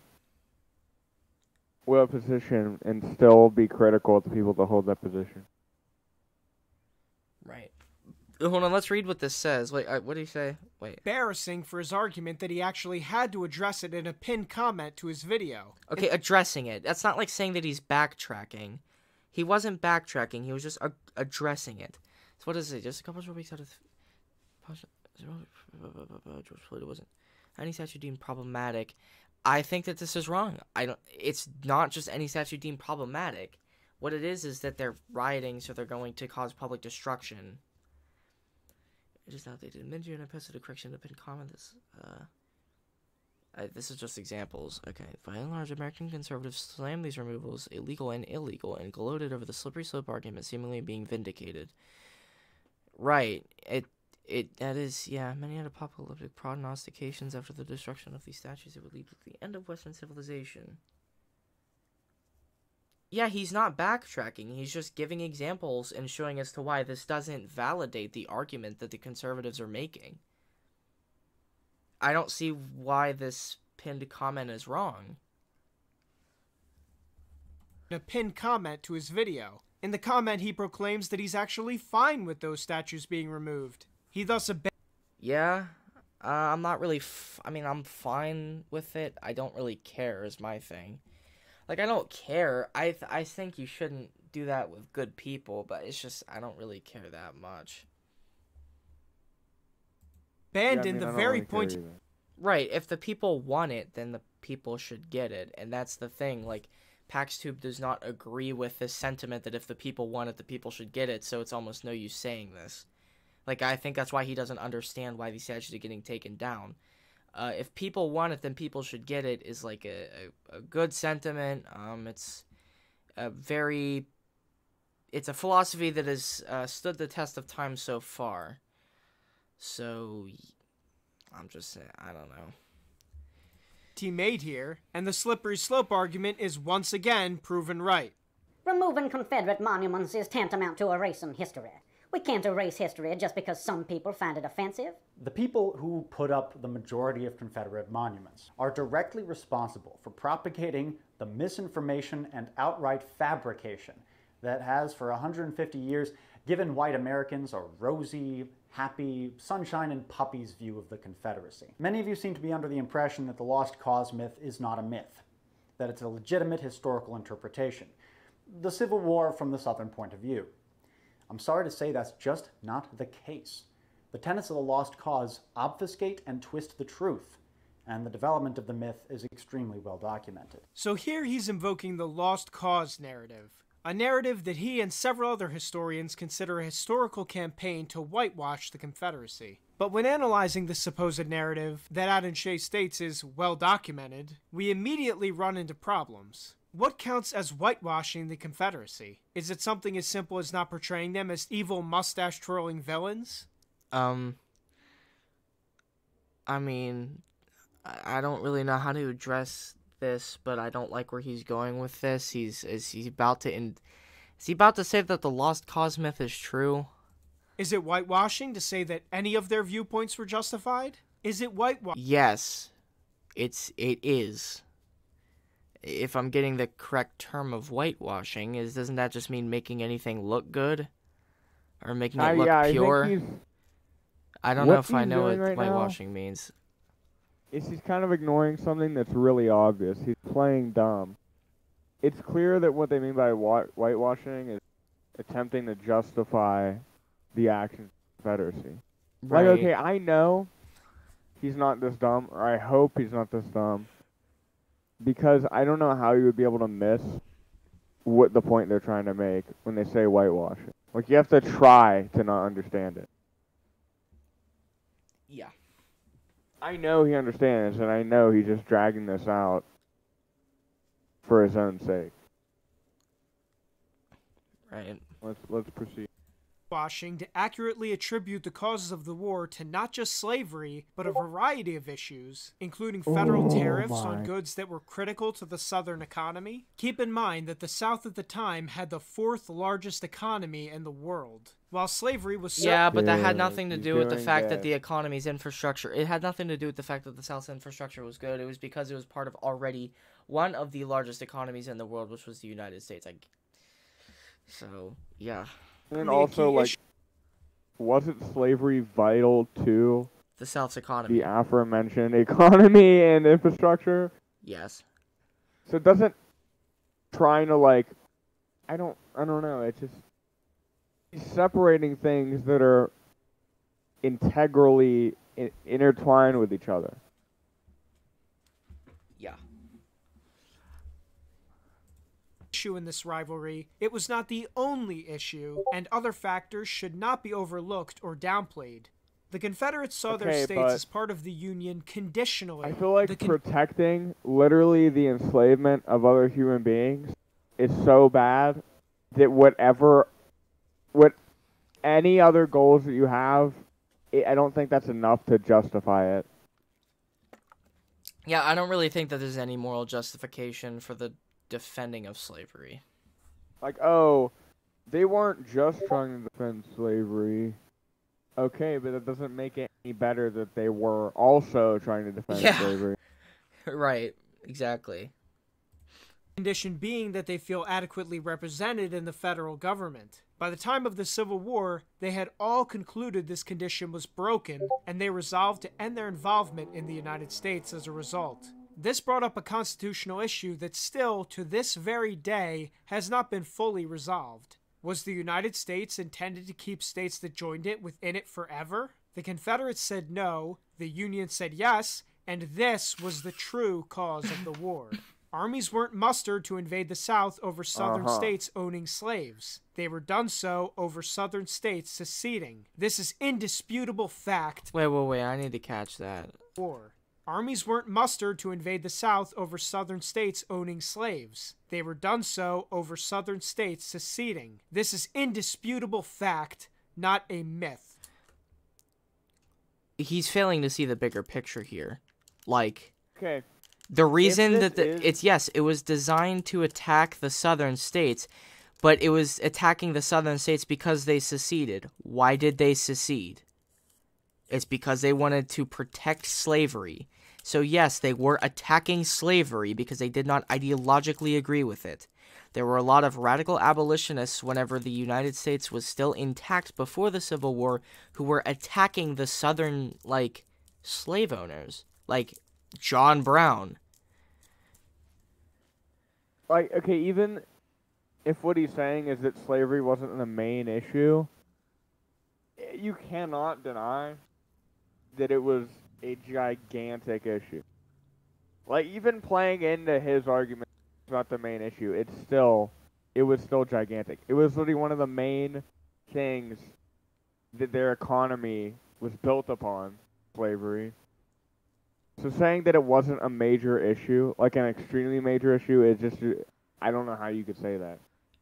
with a position and still be critical of the people that hold that position. Right. Hold on, let's read what this says. Wait, what did he say? Wait. Embarrassing for his argument that he actually had to address it in a pinned comment to his video. Okay, addressing it. That's not like saying that he's backtracking. He wasn't backtracking. He was just addressing it. So what does it say? Just a couple of weeks out of... George Floyd wasn't... Any statute deemed problematic. I think that this is wrong. It's not just any statute deemed problematic. What it is that they're rioting, so they're going to cause public destruction. It is outdated. Mid-June, I posted a correction to pin comment. This is just examples. Okay. By and large, American conservatives slammed these removals illegal and illegal and gloated over the slippery slope argument seemingly being vindicated. Right. That is, yeah, many had apocalyptic prognostications after the destruction of these statues. It would lead to the end of Western civilization. Yeah, he's not backtracking. He's just giving examples and showing as to why this doesn't validate the argument that the conservatives are making. I don't see why this pinned comment is wrong. A pinned comment to his video. In the comment, he proclaims that he's actually fine with those statues being removed. He thus Yeah, I'm not really... I'm fine with it. I don't really care is my thing. Like, I don't care. I think you shouldn't do that with good people, but it's just, I don't really care that much. Abandoned the very point... Right, if the people want it, then the people should get it. And that's the thing, like, PaxTube does not agree with this sentiment that if the people want it, the people should get it, so it's almost no use saying this. Like, I think that's why he doesn't understand why these statues are getting taken down. If people want it, then people should get it is like a good sentiment. It's a philosophy that has stood the test of time so far. So, I'm just saying, I don't know. He made here, and the slippery slope argument is once again proven right. Removing Confederate monuments is tantamount to erasing history. We can't erase history just because some people find it offensive. The people who put up the majority of Confederate monuments are directly responsible for propagating the misinformation and outright fabrication that has, for 150 years, given white Americans a rosy, happy, sunshine and puppies view of the Confederacy. Many of you seem to be under the impression that the Lost Cause myth is not a myth, that it's a legitimate historical interpretation. The Civil War from the Southern point of view. I'm sorry to say that's just not the case. The tenets of the Lost Cause obfuscate and twist the truth, and the development of the myth is extremely well documented. So here he's invoking the Lost Cause narrative, a narrative that he and several other historians consider a historical campaign to whitewash the Confederacy. But when analyzing this supposed narrative that Atun-Shei states is well documented, we immediately run into problems. What counts as whitewashing the Confederacy? Is it something as simple as not portraying them as evil mustache-twirling villains? I mean, I don't really know how to address this, but I don't like where he's going with this. Is he about to say that the Lost Cause myth is true? Is it whitewashing to say that any of their viewpoints were justified? Is it whitewashing? Yes, it is. If I'm getting the correct term of whitewashing, doesn't that just mean making anything look good? Or making it look pure? I don't know if I know what whitewashing means. He's kind of ignoring something that's really obvious. He's playing dumb. It's clear that what they mean by whitewashing is attempting to justify the actions of the Confederacy. Right. Like, okay, I know he's not this dumb, or I hope he's not this dumb, because I don't know how you would be able to miss what the point they're trying to make when they say whitewashing. Like, you have to try to not understand it. Yeah. I know he understands, and I know he's just dragging this out for his own sake. Right. Let's proceed. Whitewashing to accurately attribute the causes of the war to not just slavery, but a variety of issues, including federal tariffs on goods that were critical to the Southern economy. Keep in mind that the South at the time had the 4th largest economy in the world, while slavery was... Yeah, but that had nothing to do with the fact that the economy's infrastructure... It had nothing to do with the fact that the South's infrastructure was good. It was because it was part of already one of the largest economies in the world, which was the United States. So, yeah. And also, like, wasn't slavery vital to the South's economy? The aforementioned economy and infrastructure? Yes. So it doesn't trying to, like, I don't know, it's just separating things that are integrally intertwined with each other. Yeah. Issue in this rivalry, it was not the only issue, and other factors should not be overlooked or downplayed. The Confederates saw their states as part of the Union conditionally. I feel like protecting literally the enslavement of other human beings is so bad that what any other goals that you have, I don't think that's enough to justify it. Yeah, I don't really think that there's any moral justification for the defending of slavery. Like, oh, they weren't just trying to defend slavery. Okay, but it doesn't make it any better that they were also trying to defend slavery. Right, exactly. Condition being that they feel adequately represented in the federal government. By the time of the Civil War, they had all concluded this condition was broken, and they resolved to end their involvement in the United States as a result. This brought up a constitutional issue that still, to this very day, has not been fully resolved. Was the United States intended to keep states that joined it within it forever? The Confederates said no, the Union said yes, and this was the true cause of the war. Armies weren't mustered to invade the South over Southern states owning slaves. They were done so over Southern states seceding. This is indisputable fact. Wait, I need to catch that. War. Armies weren't mustered to invade the South over Southern states owning slaves. They were done so over Southern states seceding. This is indisputable fact, not a myth. He's failing to see the bigger picture here. Like, okay. The reason that it was designed to attack the Southern states, but it was attacking the Southern states because they seceded. Why did they secede? It's because they wanted to protect slavery. So yes, they were attacking slavery because they did not ideologically agree with it. There were a lot of radical abolitionists whenever the United States was still intact before the Civil War who were attacking the Southern, like, slave owners, like John Brown. Like, okay, even if what he's saying is that slavery wasn't the main issue, you cannot deny that it was a gigantic issue. Like, even playing into his argument about the main issue, it was still gigantic. It was literally one of the main things that their economy was built upon, slavery. So saying that it wasn't a major issue, like an extremely major issue, is just, I don't know how you could say that.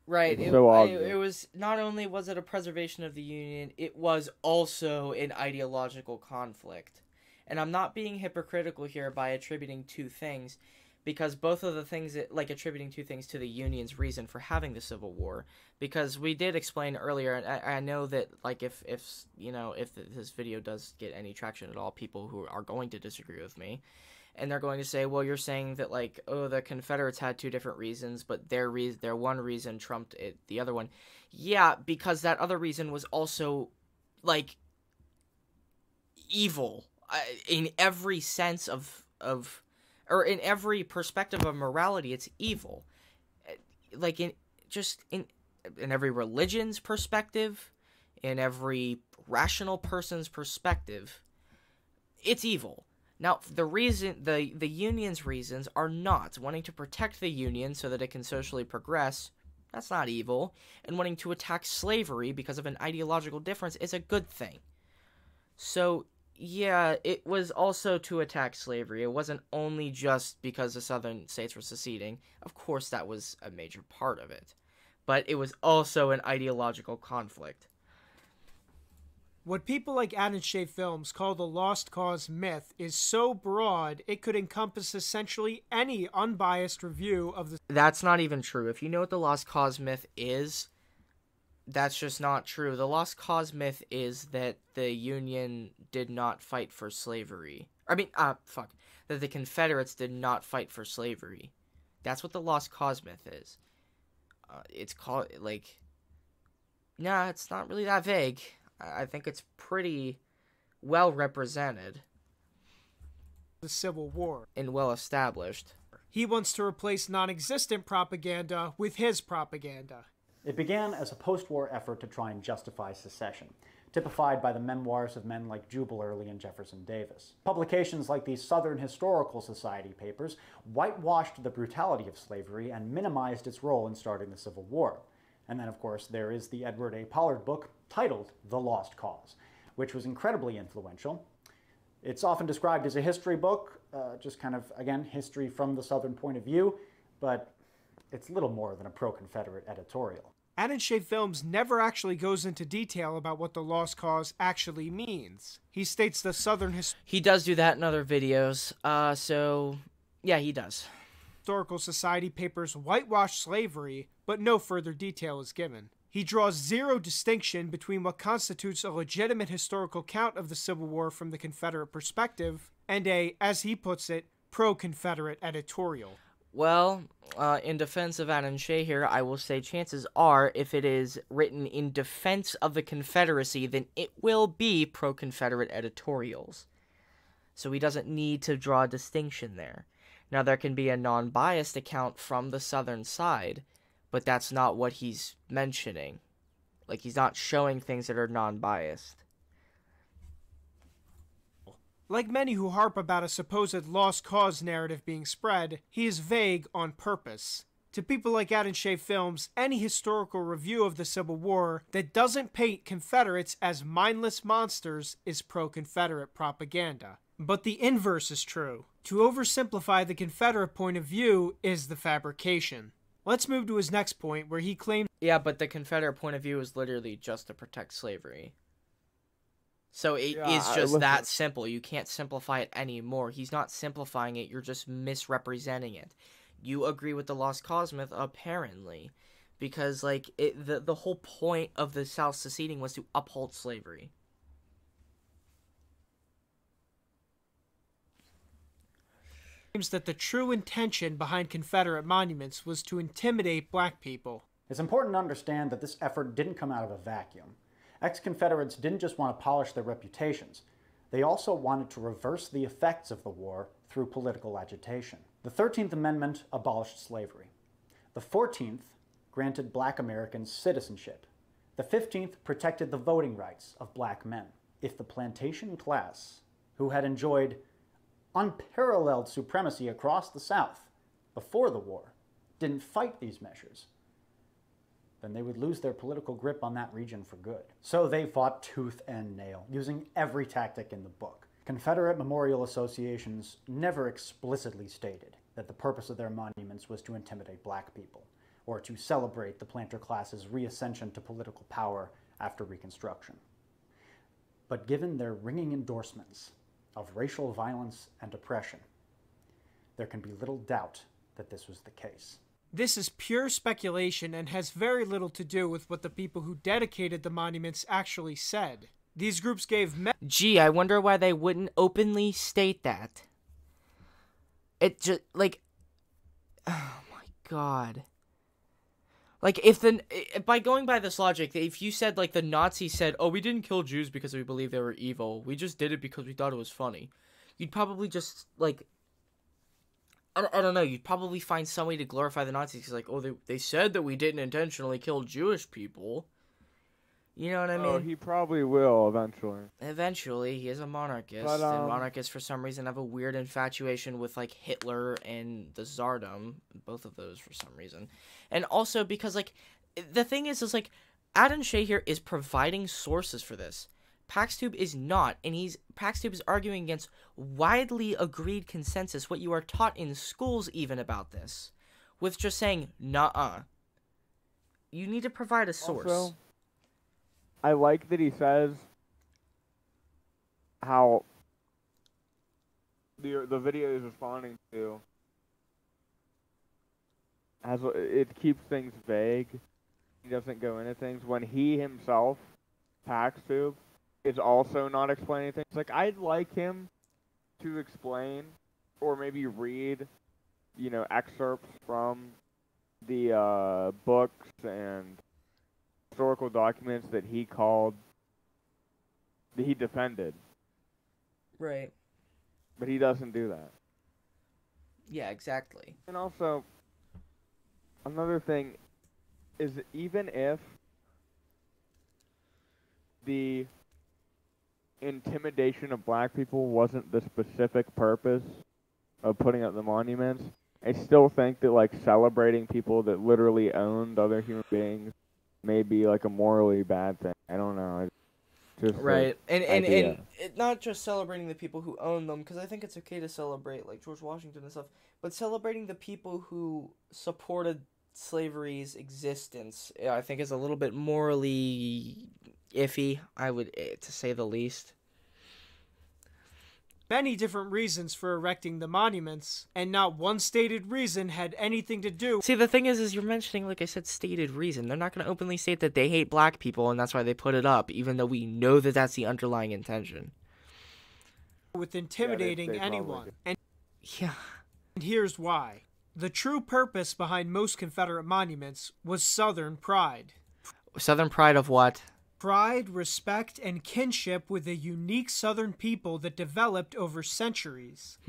Right. It was, not only was it a preservation of the Union, it was also an ideological conflict. And I'm not being hypocritical here by attributing two things, because both of the things, attributing two things to the Union's reason for having the Civil War, because we did explain earlier, and I know that, like, if this video does get any traction at all, people who are going to disagree with me, and they're going to say, well, you're saying that, like, oh, the Confederates had two different reasons, but their one reason trumped the other one. Yeah, because that other reason was also, like, evil in every sense or in every perspective of morality. It's evil. Like, in every religion's perspective, in every rational person's perspective, it's evil. Now, the Union's reasons are not wanting to protect the Union so that it can socially progress. That's not evil. And wanting to attack slavery because of an ideological difference is a good thing. So, yeah, it was also to attack slavery. It wasn't only just because the Southern states were seceding. Of course, that was a major part of it. But it was also an ideological conflict. What people like Atun-Shei Films call the Lost Cause myth is so broad, it could encompass essentially any unbiased review of the... That's not even true. If you know what the Lost Cause myth is, that's just not true. The Lost Cause myth is that the Union did not fight for slavery. That the Confederates did not fight for slavery. That's what the Lost Cause myth is. It's called, it's not really that vague. I think it's pretty well represented. The Civil War. And well established. He wants to replace non-existent propaganda with his propaganda. It began as a post-war effort to try and justify secession, typified by the memoirs of men like Jubal Early and Jefferson Davis. Publications like the Southern Historical Society papers whitewashed the brutality of slavery and minimized its role in starting the Civil War. And then, of course, there is the Edward A. Pollard book titled The Lost Cause, which was incredibly influential. It's often described as a history book, just kind of, again, history from the Southern point of view, but it's little more than a pro-Confederate editorial. Atun-Shei Films never actually goes into detail about what the Lost Cause actually means. He states the Southern He does do that in other videos, yeah, he does. Historical Society papers whitewash slavery, but no further detail is given. He draws zero distinction between what constitutes a legitimate historical count of the Civil War from the Confederate perspective and a, as he puts it, pro-Confederate editorial. Well, in defense of Atun-Shei here, I will say chances are, if it is written in defense of the Confederacy, then it will be pro-Confederate editorials. So he doesn't need to draw a distinction there. Now, there can be a non-biased account from the Southern side, but that's not what he's mentioning. Like, he's not showing things that are non-biased. Like many who harp about a supposed lost cause narrative being spread, he is vague on purpose. To people like Atun-Shei Films, any historical review of the Civil War that doesn't paint Confederates as mindless monsters is pro-Confederate propaganda. But the inverse is true. To oversimplify the Confederate point of view is the fabrication. Let's move to his next point, where he claims... Yeah, but the Confederate point of view is literally just to protect slavery. So it is just that simple. You can't simplify it anymore. He's not simplifying it, you're just misrepresenting it. You agree with the Lost Cause myth, apparently. Because, the whole point of the South seceding was to uphold slavery. claims that the true intention behind Confederate monuments was to intimidate black people. It's important to understand that this effort didn't come out of a vacuum. Ex-Confederates didn't just want to polish their reputations. They also wanted to reverse the effects of the war through political agitation. The 13th Amendment abolished slavery. The 14th granted black Americans citizenship. The 15th protected the voting rights of black men. If the plantation class, who had enjoyed unparalleled supremacy across the South before the war, didn't fight these measures, then they would lose their political grip on that region for good. So they fought tooth and nail, using every tactic in the book. Confederate memorial associations never explicitly stated that the purpose of their monuments was to intimidate black people, or to celebrate the planter class's reascension to political power after Reconstruction. But given their ringing endorsements of racial violence and oppression, there can be little doubt that this was the case. This is pure speculation and has very little to do with what the people who dedicated the monuments actually said. These groups gave Gee, I wonder why they wouldn't openly state that. It just, like... Oh my god. Like, by going by this logic, if you said, like, the Nazis said, oh, we didn't kill Jews because we believe they were evil, we just did it because we thought it was funny, you'd probably just, like... I don't know, you'd probably find some way to glorify the Nazis, because, like, oh, they said that we didn't intentionally kill Jewish people. You know what I mean? Oh, he probably will eventually. Eventually, he is a monarchist, but, and monarchists, for some reason, have a weird infatuation with, like, Hitler and the Tsardom, both of those for some reason. And also because, like, the thing is like, Atun-Shei here is providing sources for this. PaxTube is not, and PaxTube is arguing against widely agreed consensus, what you are taught in schools even about this, with just saying, nuh-uh. You need to provide a source. Also, I like that he says how the video is responding to it keeps things vague. He doesn't go into things when he himself, PaxTube, is also not explaining things. Like, I'd like him to explain or maybe read, excerpts from the books and historical documents that he defended. Right. But he doesn't do that. Yeah, exactly. And also, another thing is that even if the intimidation of black people wasn't the specific purpose of putting up the monuments, I still think that, like, celebrating people that literally owned other human beings may be, like, a morally bad thing. I don't know. Just, right. Like, and not just celebrating the people who own them, because I think it's okay to celebrate, like, George Washington and stuff, but celebrating the people who supported slavery's existence, I think, is a little bit morally iffy, to say the least. Many different reasons for erecting the monuments, and not one stated reason had anything to do. See, the thing is you're mentioning, like I said, stated reason. They're not going to openly state that they hate black people, and that's why they put it up, even though we know that that's the underlying intention. With intimidating anyone. And yeah. And here's why. The true purpose behind most Confederate monuments was Southern pride. Southern pride of what? Pride, respect, and kinship with a unique Southern people that developed over centuries.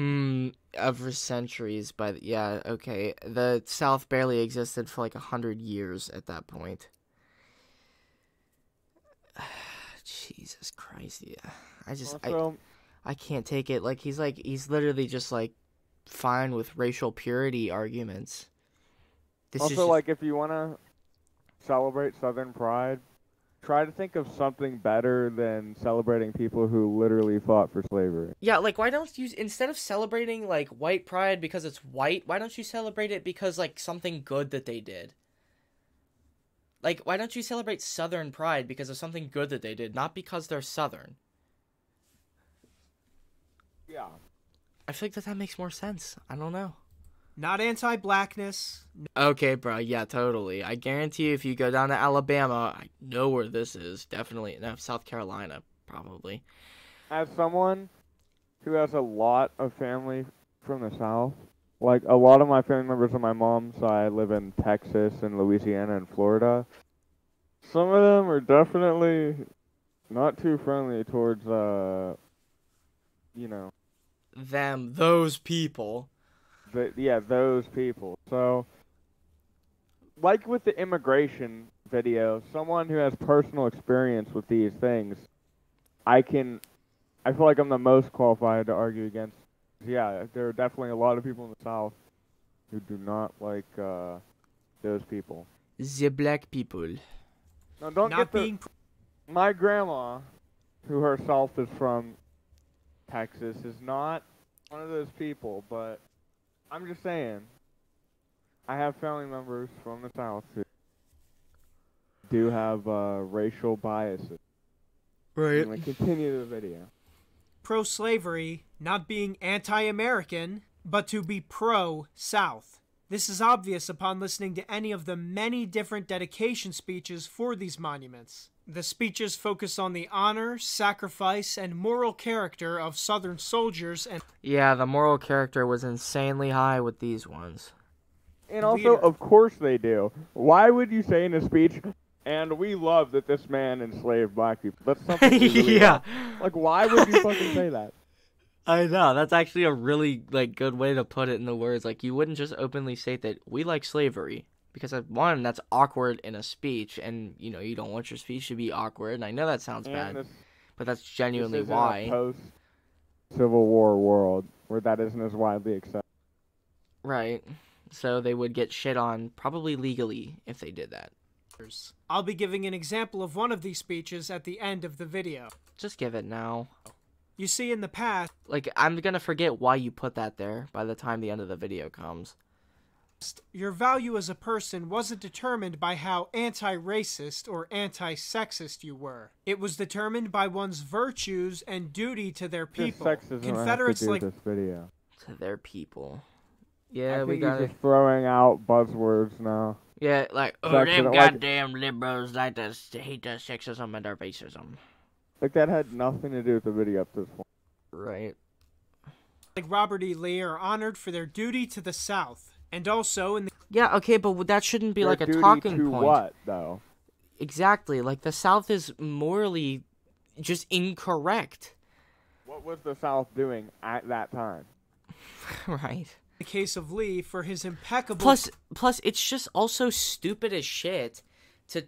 Over centuries, but yeah, okay. The South barely existed for like 100 years at that point. Jesus Christ, yeah. I can't take it. Like, he's literally just, like, fine with racial purity arguments. Like, if you want to celebrate Southern pride, try to think of something better than celebrating people who literally fought for slavery. Yeah, like, why don't you, instead of celebrating, like, white pride because it's white, why don't you celebrate it because, like, something good that they did? Like, why don't you celebrate Southern pride because of something good that they did, not because they're Southern? Yeah. I feel like that makes more sense. I don't know. Not anti-blackness. Okay, bro. Yeah, totally. I guarantee you if you go down to Alabama, I know where this is. Definitely. No, South Carolina, probably. As someone who has a lot of family from the South. Like, a lot of my family members on my mom's side live in Texas and Louisiana and Florida. Some of them are definitely not too friendly towards, those people. Those people. So, like with the immigration video, someone who has personal experience with these things, I feel like I'm the most qualified to argue against. Yeah, there are definitely a lot of people in the South who do not like those people. The black people. No, don't not get the... My grandma, who herself is from Texas, is not one of those people, but I'm just saying, I have family members from the South who do have racial biases. Right. I'm going to continue the video. Pro-slavery, not being anti-American, but to be pro-South. This is obvious upon listening to any of the many different dedication speeches for these monuments. The speeches focus on the honor, sacrifice, and moral character of Southern soldiers and... Yeah, the moral character was insanely high with these ones. And also, of course they do. Why would you say in a speech, and we love that this man enslaved black people? That's something we really love. Like, why would you fucking say that? I know, that's actually a really, good way to put it in the words. Like, you wouldn't just openly state that we like slavery. Because, one, that's awkward in a speech, and, you don't want your speech to be awkward, and I know that sounds bad, but that's genuinely why. In a post-Civil War world, where that isn't as widely accepted. Right. So they would get shit on, probably legally, if they did that. I'll be giving an example of one of these speeches at the end of the video. Just give it now. You see, in the past... I'm gonna forget why you put that there by the time the end of the video comes. Your value as a person wasn't determined by how anti-racist or anti-sexist you were. It was determined by one's virtues and duty to their people. Confederates like this video. To their people. Yeah, we got it. Just throwing out buzzwords now. Yeah, them goddamn liberals like to hate their sexism and their racism. Like, that had nothing to do with the video up to this point. Right. Like Robert E. Lee are honored for their duty to the South. And also in the... Yeah, okay, but that shouldn't be their like a talking to point. What, though? Exactly. Like, the South is morally just incorrect. What was the South doing at that time? Right. The case of Lee for his impeccable... Plus, it's just also stupid as shit to,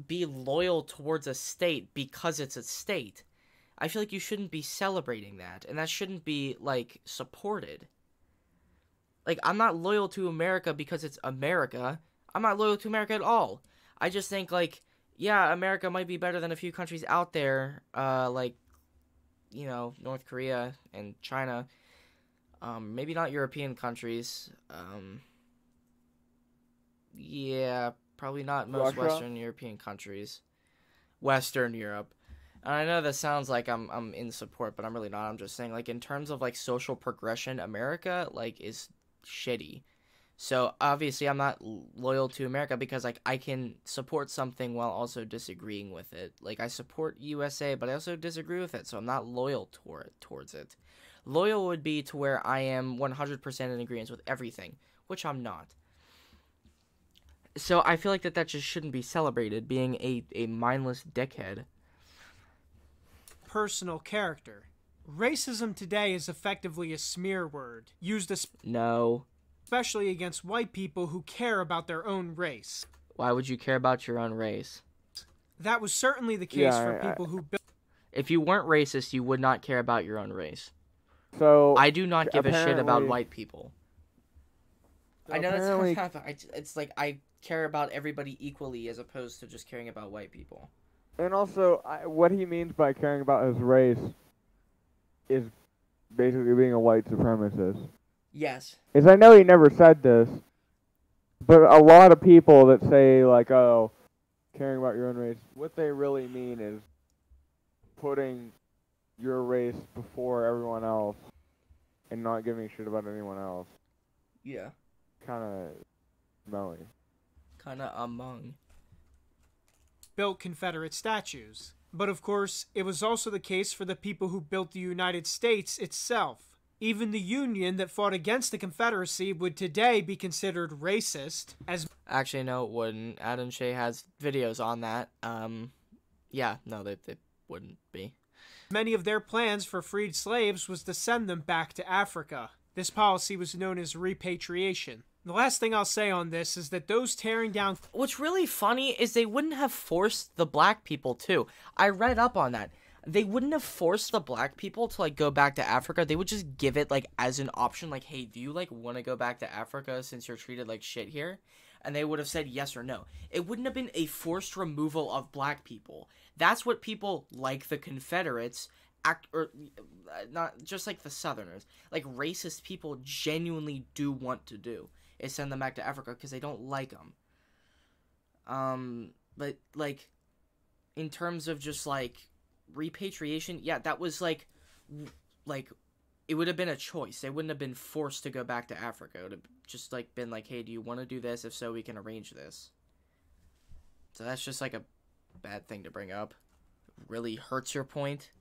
be loyal towards a state because it's a state. I feel like you shouldn't be celebrating that, and that shouldn't be, supported. I'm not loyal to America because it's America. I'm not loyal to America at all. I just think, America might be better than a few countries out there, North Korea and China. Maybe not European countries. Probably not most Russia? Western European countries. Western Europe. And I know that sounds like I'm in support, but I'm really not. I'm just saying, in terms of, social progression, America, is shitty. So, obviously, I'm not loyal to America because, I can support something while also disagreeing with it. I support USA, but I also disagree with it, so I'm not loyal towards it. Loyal would be to where I am 100% in agreement with everything, which I'm not. So I feel like that just shouldn't be celebrated, being a mindless dickhead. Personal character. Racism today is effectively a smear word, used especially against white people who care about their own race. Why would you care about your own race? That was certainly the case for people who built... If you weren't racist, you would not care about your own race. So I do not give a shit about white people. So I know it's I care about everybody equally as opposed to just caring about white people. And also, what he means by caring about his race is basically being a white supremacist. Yes. Is I know he never said this, but a lot of people that say, caring about your own race, what they really mean is putting your race before everyone else and not giving a shit about anyone else. Yeah. Kind of smelly. Kind of among. Built Confederate statues. But of course, it was also the case for the people who built the United States itself. Even the Union that fought against the Confederacy would today be considered racist, as... Actually, no, it wouldn't. Atun-Shei has videos on that. Yeah, no, they wouldn't be. Many of their plans for freed slaves was to send them back to Africa. This policy was known as repatriation. The last thing I'll say on this is that those tearing down... What's really funny is they wouldn't have forced the black people, too. I read up on that. They wouldn't have forced the black people to, like, go back to Africa. They would just give it, like, as an option. Like, hey, do you, like, want to go back to Africa since you're treated like shit here? And they would have said yes or no. It wouldn't have been a forced removal of black people. That's what people like the Confederates or not just like the Southerners, like racist people genuinely do want to do, is send them back to Africa because they don't like them. But like, in terms of just like repatriation, yeah, that was like it would have been a choice. They wouldn't have been forced to go back to Africa. It would have just like been like, hey, do you want to do this? If so, we can arrange this. So that's just like a bad thing to bring up. It really hurts your point.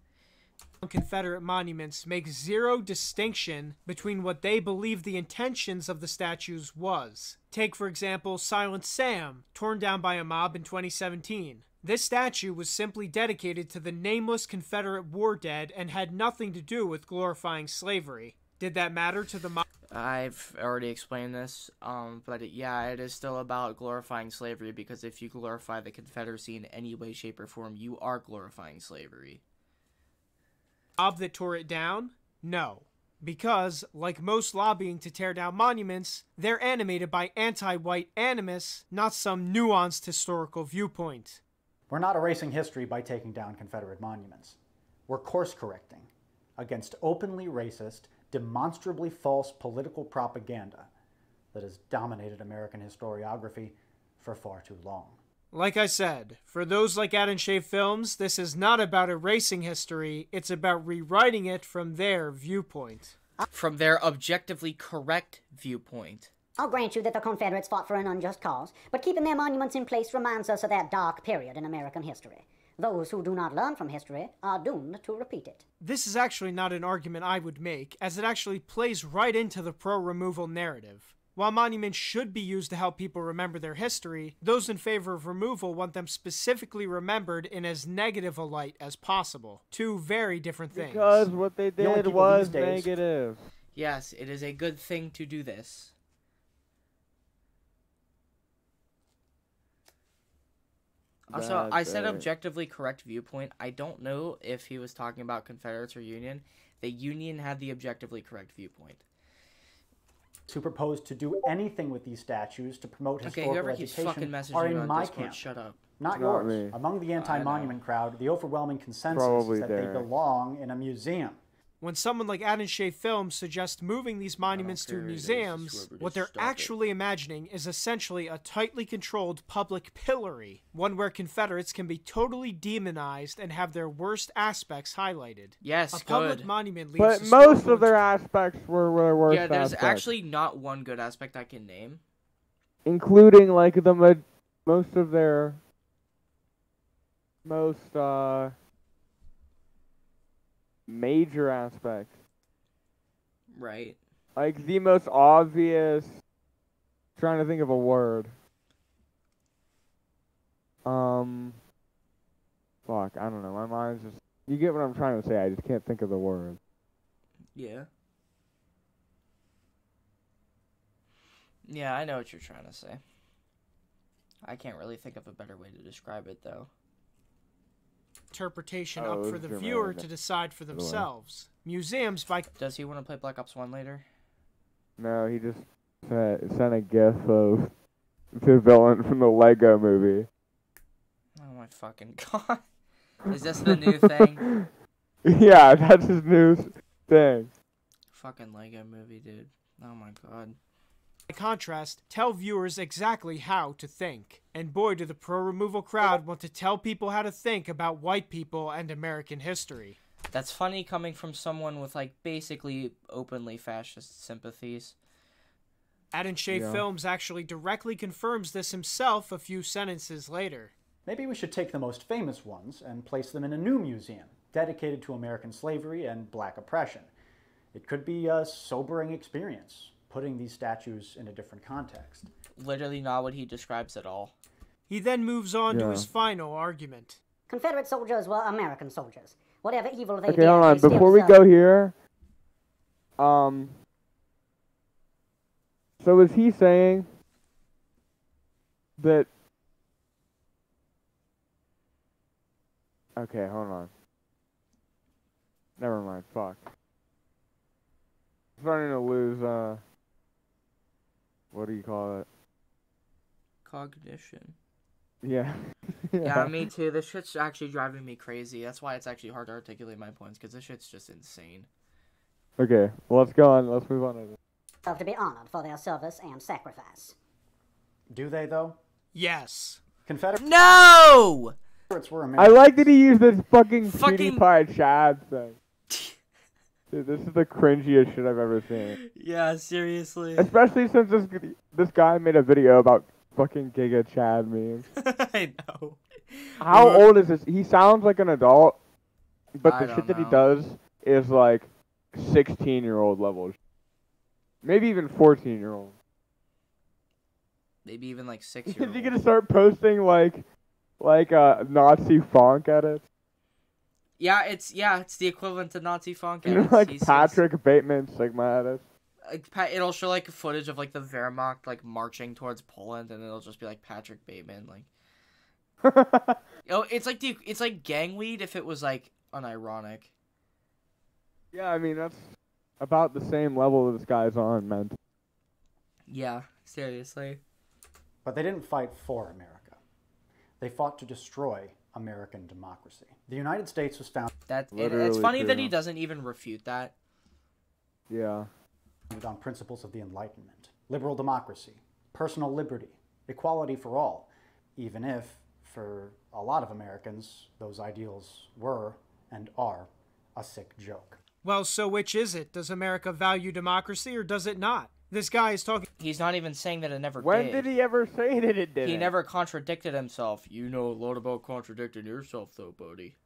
Confederate monuments make zero distinction between what they believe the intentions of the statues was. Take, for example, Silent Sam, torn down by a mob in 2017. This statue was simply dedicated to the nameless Confederate war dead and had nothing to do with glorifying slavery. Did that matter to the mob? I've already explained this, but yeah, it is still about glorifying slavery, because if you glorify the Confederacy in any way, shape, or form, you are glorifying slavery. Mob that tore it down? No. Because, like most lobbying to tear down monuments, they're animated by anti-white animus, not some nuanced historical viewpoint. We're not erasing history by taking down Confederate monuments. We're course-correcting against openly racist, demonstrably false political propaganda that has dominated American historiography for far too long. Like I said, for those like Atun-Shei Films, this is not about erasing history, it's about rewriting it from their viewpoint. From their objectively correct viewpoint. I'll grant you that the Confederates fought for an unjust cause, but keeping their monuments in place reminds us of that dark period in American history. Those who do not learn from history are doomed to repeat it. This is actually not an argument I would make, as it actually plays right into the pro-removal narrative. While monuments should be used to help people remember their history, those in favor of removal want them specifically remembered in as negative a light as possible. Two very different things. Because what they did was negative. Yes, it is a good thing to do this. Also, I said objectively correct viewpoint. I don't know if he was talking about Confederates or Union. The Union had the objectively correct viewpoint. Who proposed to do anything with these statues to promote historical whoever keeps fucking education messaging are in on my Discord, camp. shut up. Not Not yours. me. Among the anti-monument crowd, the overwhelming consensus Probably is that there. they belong in a museum. When someone like Atun-Shei Films suggests moving these monuments to museums, what they're actually imagining is essentially a tightly controlled public pillory, one where Confederates can be totally demonized and have their worst aspects highlighted. Yes, a public monument leaves But most of their aspects were their worst Yeah, there's aspects. actually not one good aspect I can name. Including, like, the most of their most, major aspects. Right. Like, the most obvious... Trying to think of a word. Fuck, I don't know. My mind's just... You get what I'm trying to say, I just can't think of the word. Yeah. Yeah, I know what you're trying to say. I can't really think of a better way to describe it, though. Interpretation up for the viewer to decide for themselves. Museums by... Does he want to play Black Ops 1 later? No, he just sent a gif of the villain from the Lego movie. Oh my fucking god. Is this the new thing? Yeah, that's his new thing. Fucking Lego movie, dude. Oh my god. By contrast, tell viewers exactly how to think. And boy, do the pro-removal crowd want to tell people how to think about white people and American history. That's funny coming from someone with, like, basically openly fascist sympathies. Atun-Shei Films actually directly confirms this himself a few sentences later. Maybe we should take the most famous ones and place them in a new museum dedicated to American slavery and black oppression. It could be a sobering experience, putting these statues in a different context. Literally not what he describes at all. He then moves on to his final argument. Confederate soldiers were American soldiers. Whatever evil they did, Okay, hold on. they Before we still go here, so is he saying that... Okay, hold on. Never mind, fuck. I'm starting to lose, what do you call it? Cognition. Yeah. Yeah, me too. This shit's actually driving me crazy. That's why it's actually hard to articulate my points, because this shit's just insane. Okay, well, let's go on. Let's move on to this. to be honored for their service and sacrifice. Do they, though? Yes. Confederates No! were I Americans. like that he used this fucking PewDiePie Chad thing. Dude, this is the cringiest shit I've ever seen. Yeah, seriously. Especially since this guy made a video about fucking Giga Chad memes. I know. How old is this? He sounds like an adult, but I the shit that he don't does is like 16-year-old level. Maybe even 14-year-old. Maybe even like Is 6-year-old. he gonna start posting like Nazi funk edits? Yeah, it's the equivalent to Nazi funk. You know, edits. like Patrick Bateman Sigma edits. It'll show like footage of like the Wehrmacht like marching towards Poland, and it'll just be like Patrick Bateman like. It's like Gangweed if it was like unironic. Yeah, I mean that's about the same level this guy's on, man. Yeah, seriously. But they didn't fight for America. They fought to destroy American democracy. The United States was founded It's funny that he doesn't even refute that. Yeah. on principles of the Enlightenment, liberal democracy, personal liberty, equality for all, even if, for a lot of Americans, those ideals were and are a sick joke. Well, so which is it? Does America value democracy or does it not? This guy is talking... He's not even saying that it never did. When did he ever say that it did? He never contradicted himself. You know a lot about contradicting yourself, though, buddy.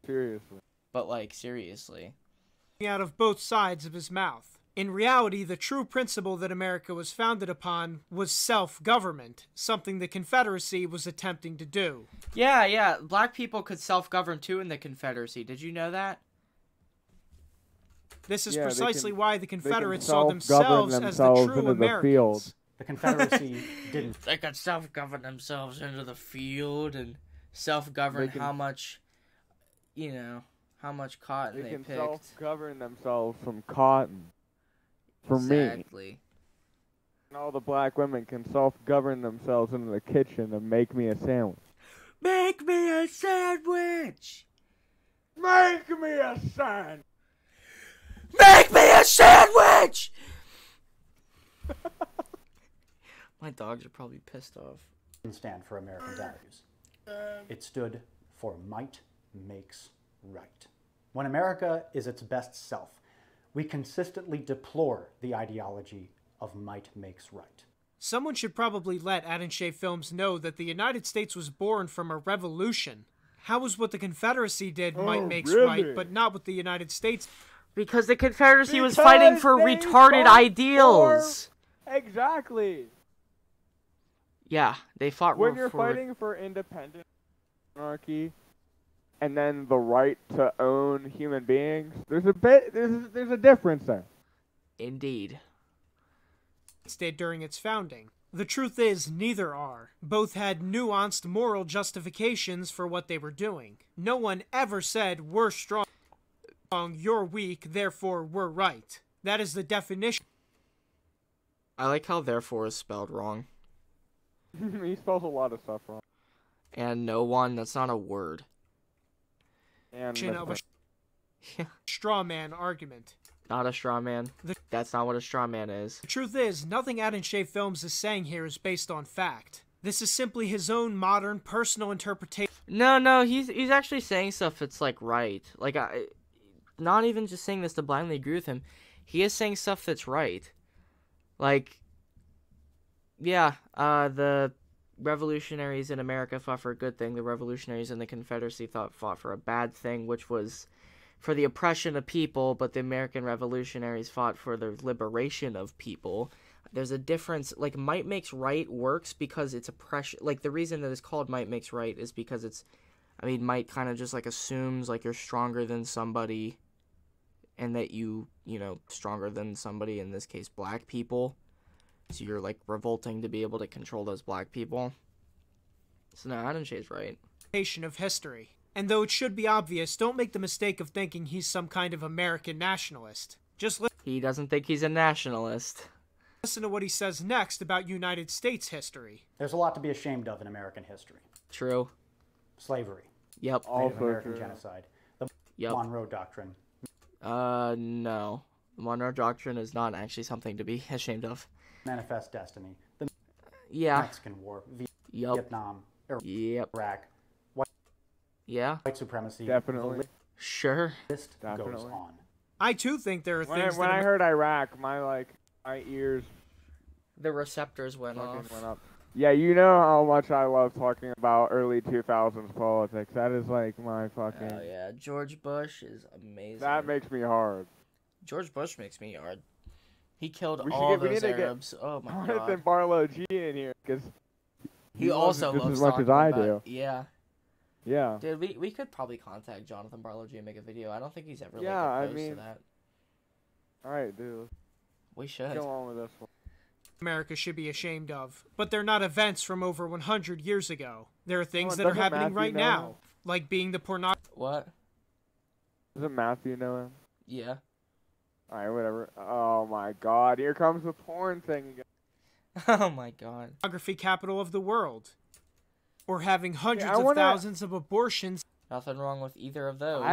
Seriously. But, like, seriously. out of both sides of his mouth. In reality, the true principle that America was founded upon was self-government, something the Confederacy was attempting to do. Yeah. Black people could self-govern, too, in the Confederacy. Did you know that? This is precisely why the Confederates saw themselves as the true Americans. The Confederacy didn't. They could self-govern themselves into the field and self-govern how much, how much cotton they picked. They can self-govern themselves from cotton. For exactly. me. And all the black women can self-govern themselves in the kitchen and make me a sandwich. Make me a sandwich! Make me a sandwich! Make me a sandwich! My dogs are probably pissed off. Didn't stand for American values. It stood for might makes right. When America is its best self, we consistently deplore the ideology of might makes right. Someone should probably let Atun-Shei Films know that the United States was born from a revolution. How was what the Confederacy did might makes right, but not what the United States... Because the Confederacy was fighting for retarded ideals. Exactly. Yeah, they fought when you're fighting for independent monarchy and then the right to own human beings, there's a difference there. Indeed. Did during its founding. The truth is, neither are. Both had nuanced moral justifications for what they were doing. No one ever said, we're strong, you're weak, therefore we're right. That is the definition. I like how therefore is spelled wrong. He spells a lot of stuff wrong. And no one, that's not a word. And of a straw man argument. Not a straw man. That's not what a straw man is. The truth is, nothing Atun-Shei Films is saying here is based on fact. This is simply his own modern, personal interpretation. No, he's actually saying stuff that's, like, right. Like, not even just saying this to blindly agree with him. He is saying stuff that's right. Like, yeah, the revolutionaries in America fought for a good thing. The revolutionaries in the Confederacy fought for a bad thing, which was for the oppression of people, but the American revolutionaries fought for the liberation of people. There's a difference. Like, might makes right works because it's oppression. Like, the reason that it's called might makes right is because it's, I mean, might kind of just, like, assumes, like, you're stronger than somebody, and that stronger than somebody, in this case, black people. So you're, like, revolting to be able to control those black people. So no, Atun-Shei's right. Of history. And though it should be obvious, don't make the mistake of thinking he's some kind of American nationalist. He doesn't think he's a nationalist. Listen to what he says next about United States history. There's a lot to be ashamed of in American history. True. Slavery. Yep. Native American genocide. The Monroe Doctrine. No. The Monroe Doctrine is not actually something to be ashamed of. Manifest Destiny. The Mexican War. Vietnam. Iraq. White supremacy. Definitely. Sure. List goes on. I too think there are things when I heard Iraq, my ears, the receptors went off. Yeah, you know how much I love talking about early 2000s politics. That is like my fucking... Oh yeah, George Bush is amazing. That makes me hard. George Bush makes me hard. He killed all those Arabs. Oh my god. I wanted Barlow G in here because he also loves as much as I do. Yeah. Yeah. Dude, we could probably contact Jonathan Barlow G and make a video. I don't think he's ever opposed to that. Alright, dude. We should. Go on with this one. America should be ashamed of. But they're not events from over 100 years ago. There are things that are happening right now. Like being the pornography. What? Doesn't Matthew know him? Yeah. Alright, whatever. Oh my god, here comes the porn thing again. Oh my god. Pornography capital of the world. Or having hundreds of thousands of abortions. Nothing wrong with either of those.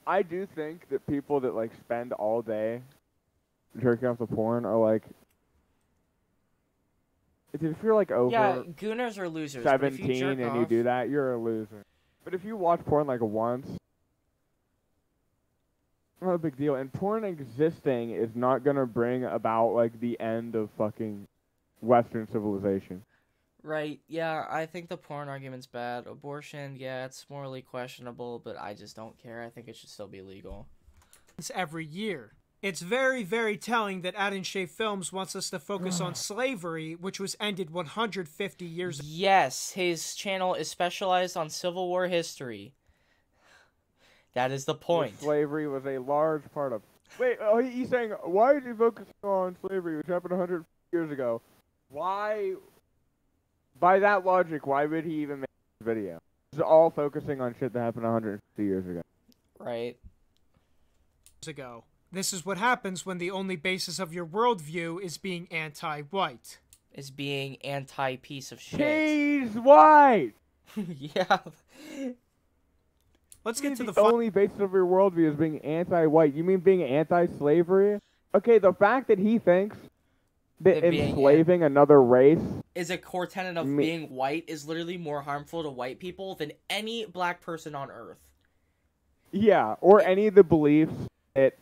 I do think that people that, like, spend all day jerking off the porn are, like... If you're, like, over... Yeah, gooners are losers. 17 and you do that, you're a loser. But if you watch porn, like, once... Not a big deal. And porn existing is not gonna bring about, like, the end of fucking Western civilization. Right, yeah, I think the porn argument's bad. Abortion, yeah, it's morally questionable, but I just don't care. I think it should still be legal. Every year. It's very, very telling that Atun-Shei Films wants us to focus on slavery, which was ended 150 years ago. Yes, his channel is specialized on Civil War history. That is the point. Slavery was a large part of... Wait, he's saying, why is he focusing on slavery, which happened 100 years ago? Why... By that logic, why would he even make this video? It's all focusing on shit that happened 150 years ago. Right. This is what happens when the only basis of your worldview is being anti-white. Is being anti-piece of shit. He's white! Yeah. Let's get to the only basis of your worldview is being anti-white. You mean being anti-slavery? Okay, the fact that he thinks that enslaving another race is a core tenet of being white is literally more harmful to white people than any black person on earth. Yeah, or any of the beliefs that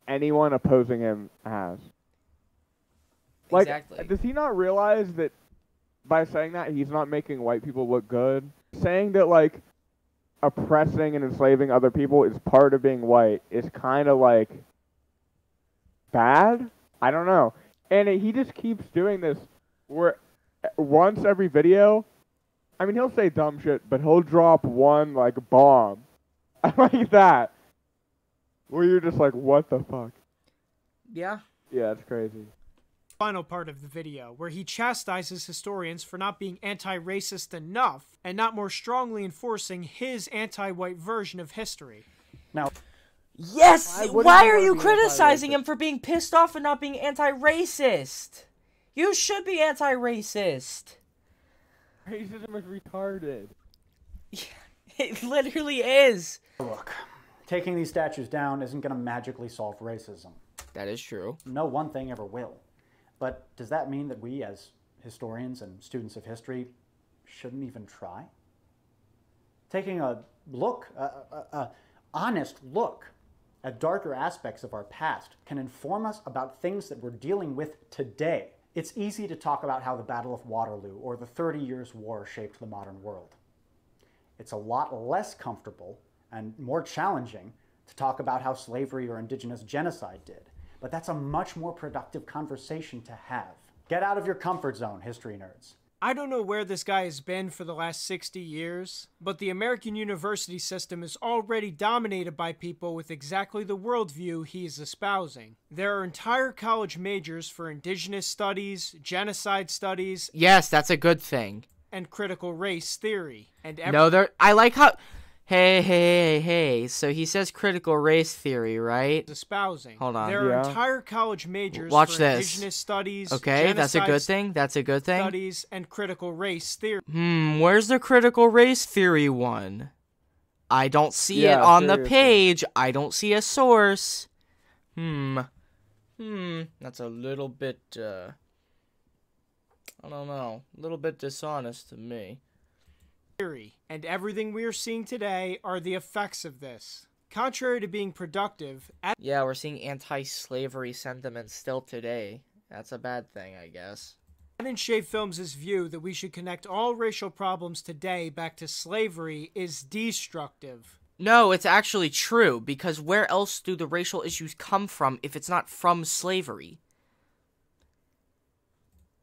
anyone opposing him has. Like, exactly. Does he not realize that by saying that he's not making white people look good? Saying that, like, oppressing and enslaving other people is part of being white is kind of, like, bad? I don't know. And he just keeps doing this where once every video, I mean, he'll say dumb shit, but he'll drop one, like, bomb. Like that. Where you're just like, what the fuck? Yeah. Yeah, it's crazy. Final part of the video, where he chastises historians for not being anti-racist enough and not more strongly enforcing his anti-white version of history. Now... Yes! Why are you criticizing him for being pissed off and not being anti-racist? You should be anti-racist. Racism is retarded. It literally is. Look, taking these statues down isn't going to magically solve racism. That is true. No one thing ever will. But does that mean that we, as historians and students of history, shouldn't even try? Taking a look, honest look, at darker aspects of our past can inform us about things that we're dealing with today. It's easy to talk about how the Battle of Waterloo or the 30 Years' War shaped the modern world. It's a lot less comfortable and more challenging to talk about how slavery or indigenous genocide did. But that's a much more productive conversation to have. Get out of your comfort zone, history nerds. I don't know where this guy has been for the last 60 years, but the American university system is already dominated by people with exactly the worldview he is espousing. There are entire college majors for indigenous studies, genocide studies. Yes, that's a good thing. And critical race theory. I like how... Hey. So he says critical race theory, right? Espousing. Hold on. There are entire college majors Watch for this. indigenous studies. Okay, that's a good thing. Studies and critical race theory. Where's the critical race theory one? I don't see it on the page. I don't see a source. That's a little bit, I don't know, a little bit dishonest to me. And everything we are seeing today are the effects of this. Contrary to being productive... Yeah, we're seeing anti-slavery sentiments still today. That's a bad thing, I guess. Atun-Shei Films' view that we should connect all racial problems today back to slavery is destructive. No, it's actually true, because where else do the racial issues come from if it's not from slavery?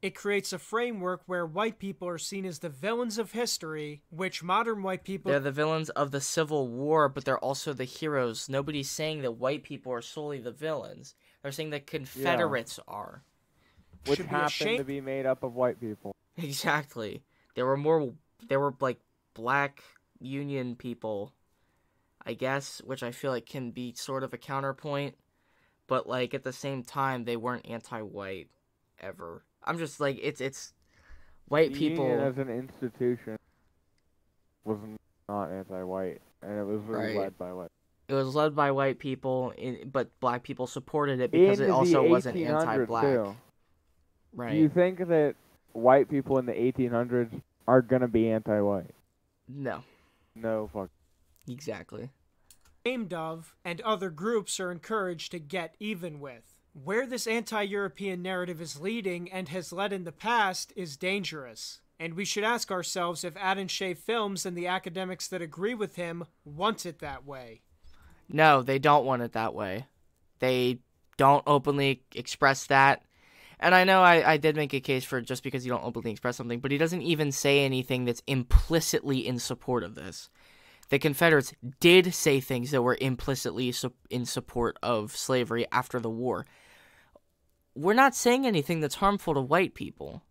It creates a framework where white people are seen as the villains of history, which modern white people... They're the villains of the Civil War, but they're also the heroes. Nobody's saying that white people are solely the villains. They're saying that Confederates are. Which happen to be made up of white people. Exactly. They were like black Union people, I guess, which I feel like can be sort of a counterpoint. But like at the same time, they weren't anti-white ever. I'm just like, it's white people... The Union as an institution was not anti-white, and it was led by white. It was led by white people, but black people supported it because it also wasn't anti-black. Too. Right. Do you think that white people in the 1800s are going to be anti-white? No. No, fuck. Exactly. Aimed of, and other groups are encouraged to get even with. Where this anti-European narrative is leading and has led in the past is dangerous. And we should ask ourselves if Atun-Shei Films and the academics that agree with him want it that way. No, they don't want it that way. They don't openly express that. And I know I did make a case for just because you don't openly express something, but he doesn't even say anything that's implicitly in support of this. The Confederates did say things that were implicitly in support of slavery after the war. We're not saying anything that's harmful to white people.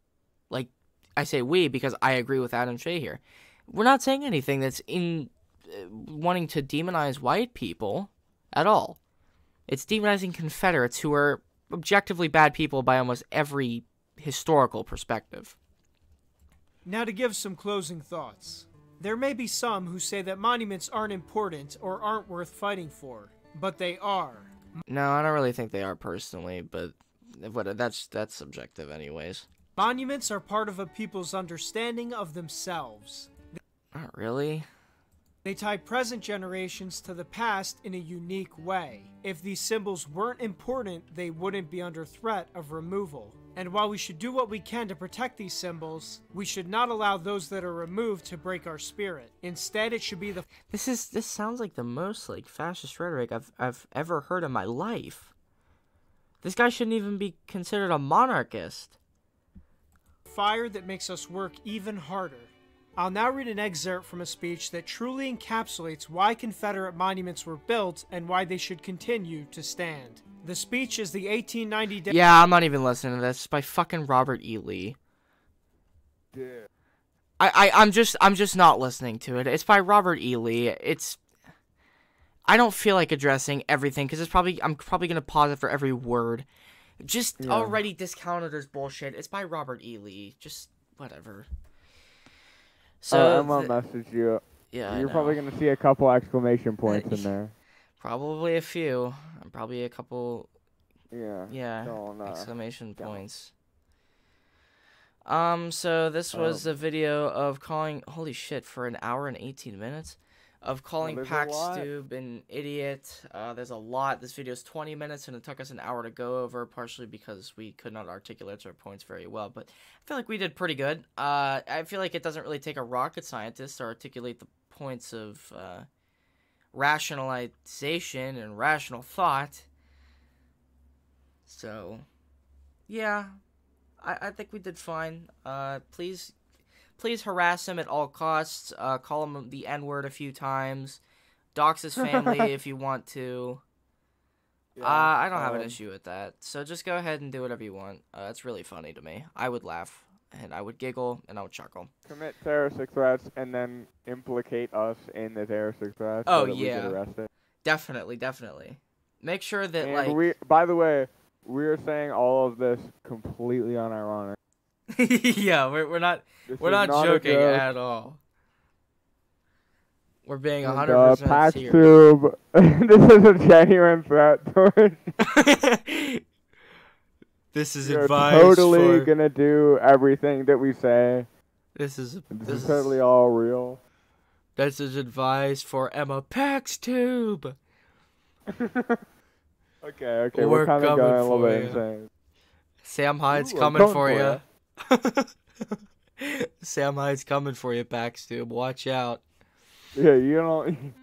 Like, I say we because I agree with Atun-Shei here. We're not saying anything that's in wanting to demonize white people at all. It's demonizing Confederates who are objectively bad people by almost every historical perspective. Now to give some closing thoughts. There may be some who say that monuments aren't important or aren't worth fighting for, but they are. No, I don't really think they are personally, but that's subjective anyways. Monuments are part of a people's understanding of themselves. Not really. They tie present generations to the past in a unique way. If these symbols weren't important, they wouldn't be under threat of removal. And while we should do what we can to protect these symbols, we should not allow those that are removed to break our spirit. Instead, it should be the... This sounds like the most like fascist rhetoric I've ever heard in my life. This guy shouldn't even be considered a monarchist. Fire that makes us work even harder. I'll now read an excerpt from a speech that truly encapsulates why Confederate monuments were built and why they should continue to stand. The speech is the 1890... Yeah, I'm not even listening to this. It's by fucking Robert E. Lee. Yeah. I'm just not listening to it. It's by Robert E. Lee. I don't feel like addressing everything because I'm probably gonna pause it for every word. Already discounted as bullshit. It's by Robert E. Lee. Just whatever. So I'm gonna message you. Yeah, you're probably gonna see a couple exclamation points in there. Probably a few. Probably a couple. Yeah. Exclamation points. So this was a video of calling. Holy shit! For an hour and 18 minutes. Of calling PaxTube an idiot. There's a lot. This video is 20 minutes, and it took us an hour to go over, partially because we could not articulate our points very well. But I feel like we did pretty good. I feel like it doesn't really take a rocket scientist to articulate the points of rationalization and rational thought. So, yeah, I think we did fine. Please harass him at all costs. Call him the N-word a few times. Dox his family if you want to. Yeah, I don't have an issue with that. So just go ahead and do whatever you want. It's really funny to me. I would laugh, and I would giggle, and I would chuckle. Commit terroristic threats, and then implicate us in the terroristic threats. Oh, so that yeah. We get arrested. Definitely. Make sure that, and by the way, we're saying all of this completely unironic. Yeah, we're not joking at all. We're being 100% PaxTube, this is a genuine threat towards This is You're advice totally gonna do everything that we say. This is totally all real. This is advice for Emma PaxTube. Okay, we're kind of going a little bit insane. Sam Hyde's coming for you. Sam Hyde's coming for you, PaxTube. Watch out. Yeah, you don't.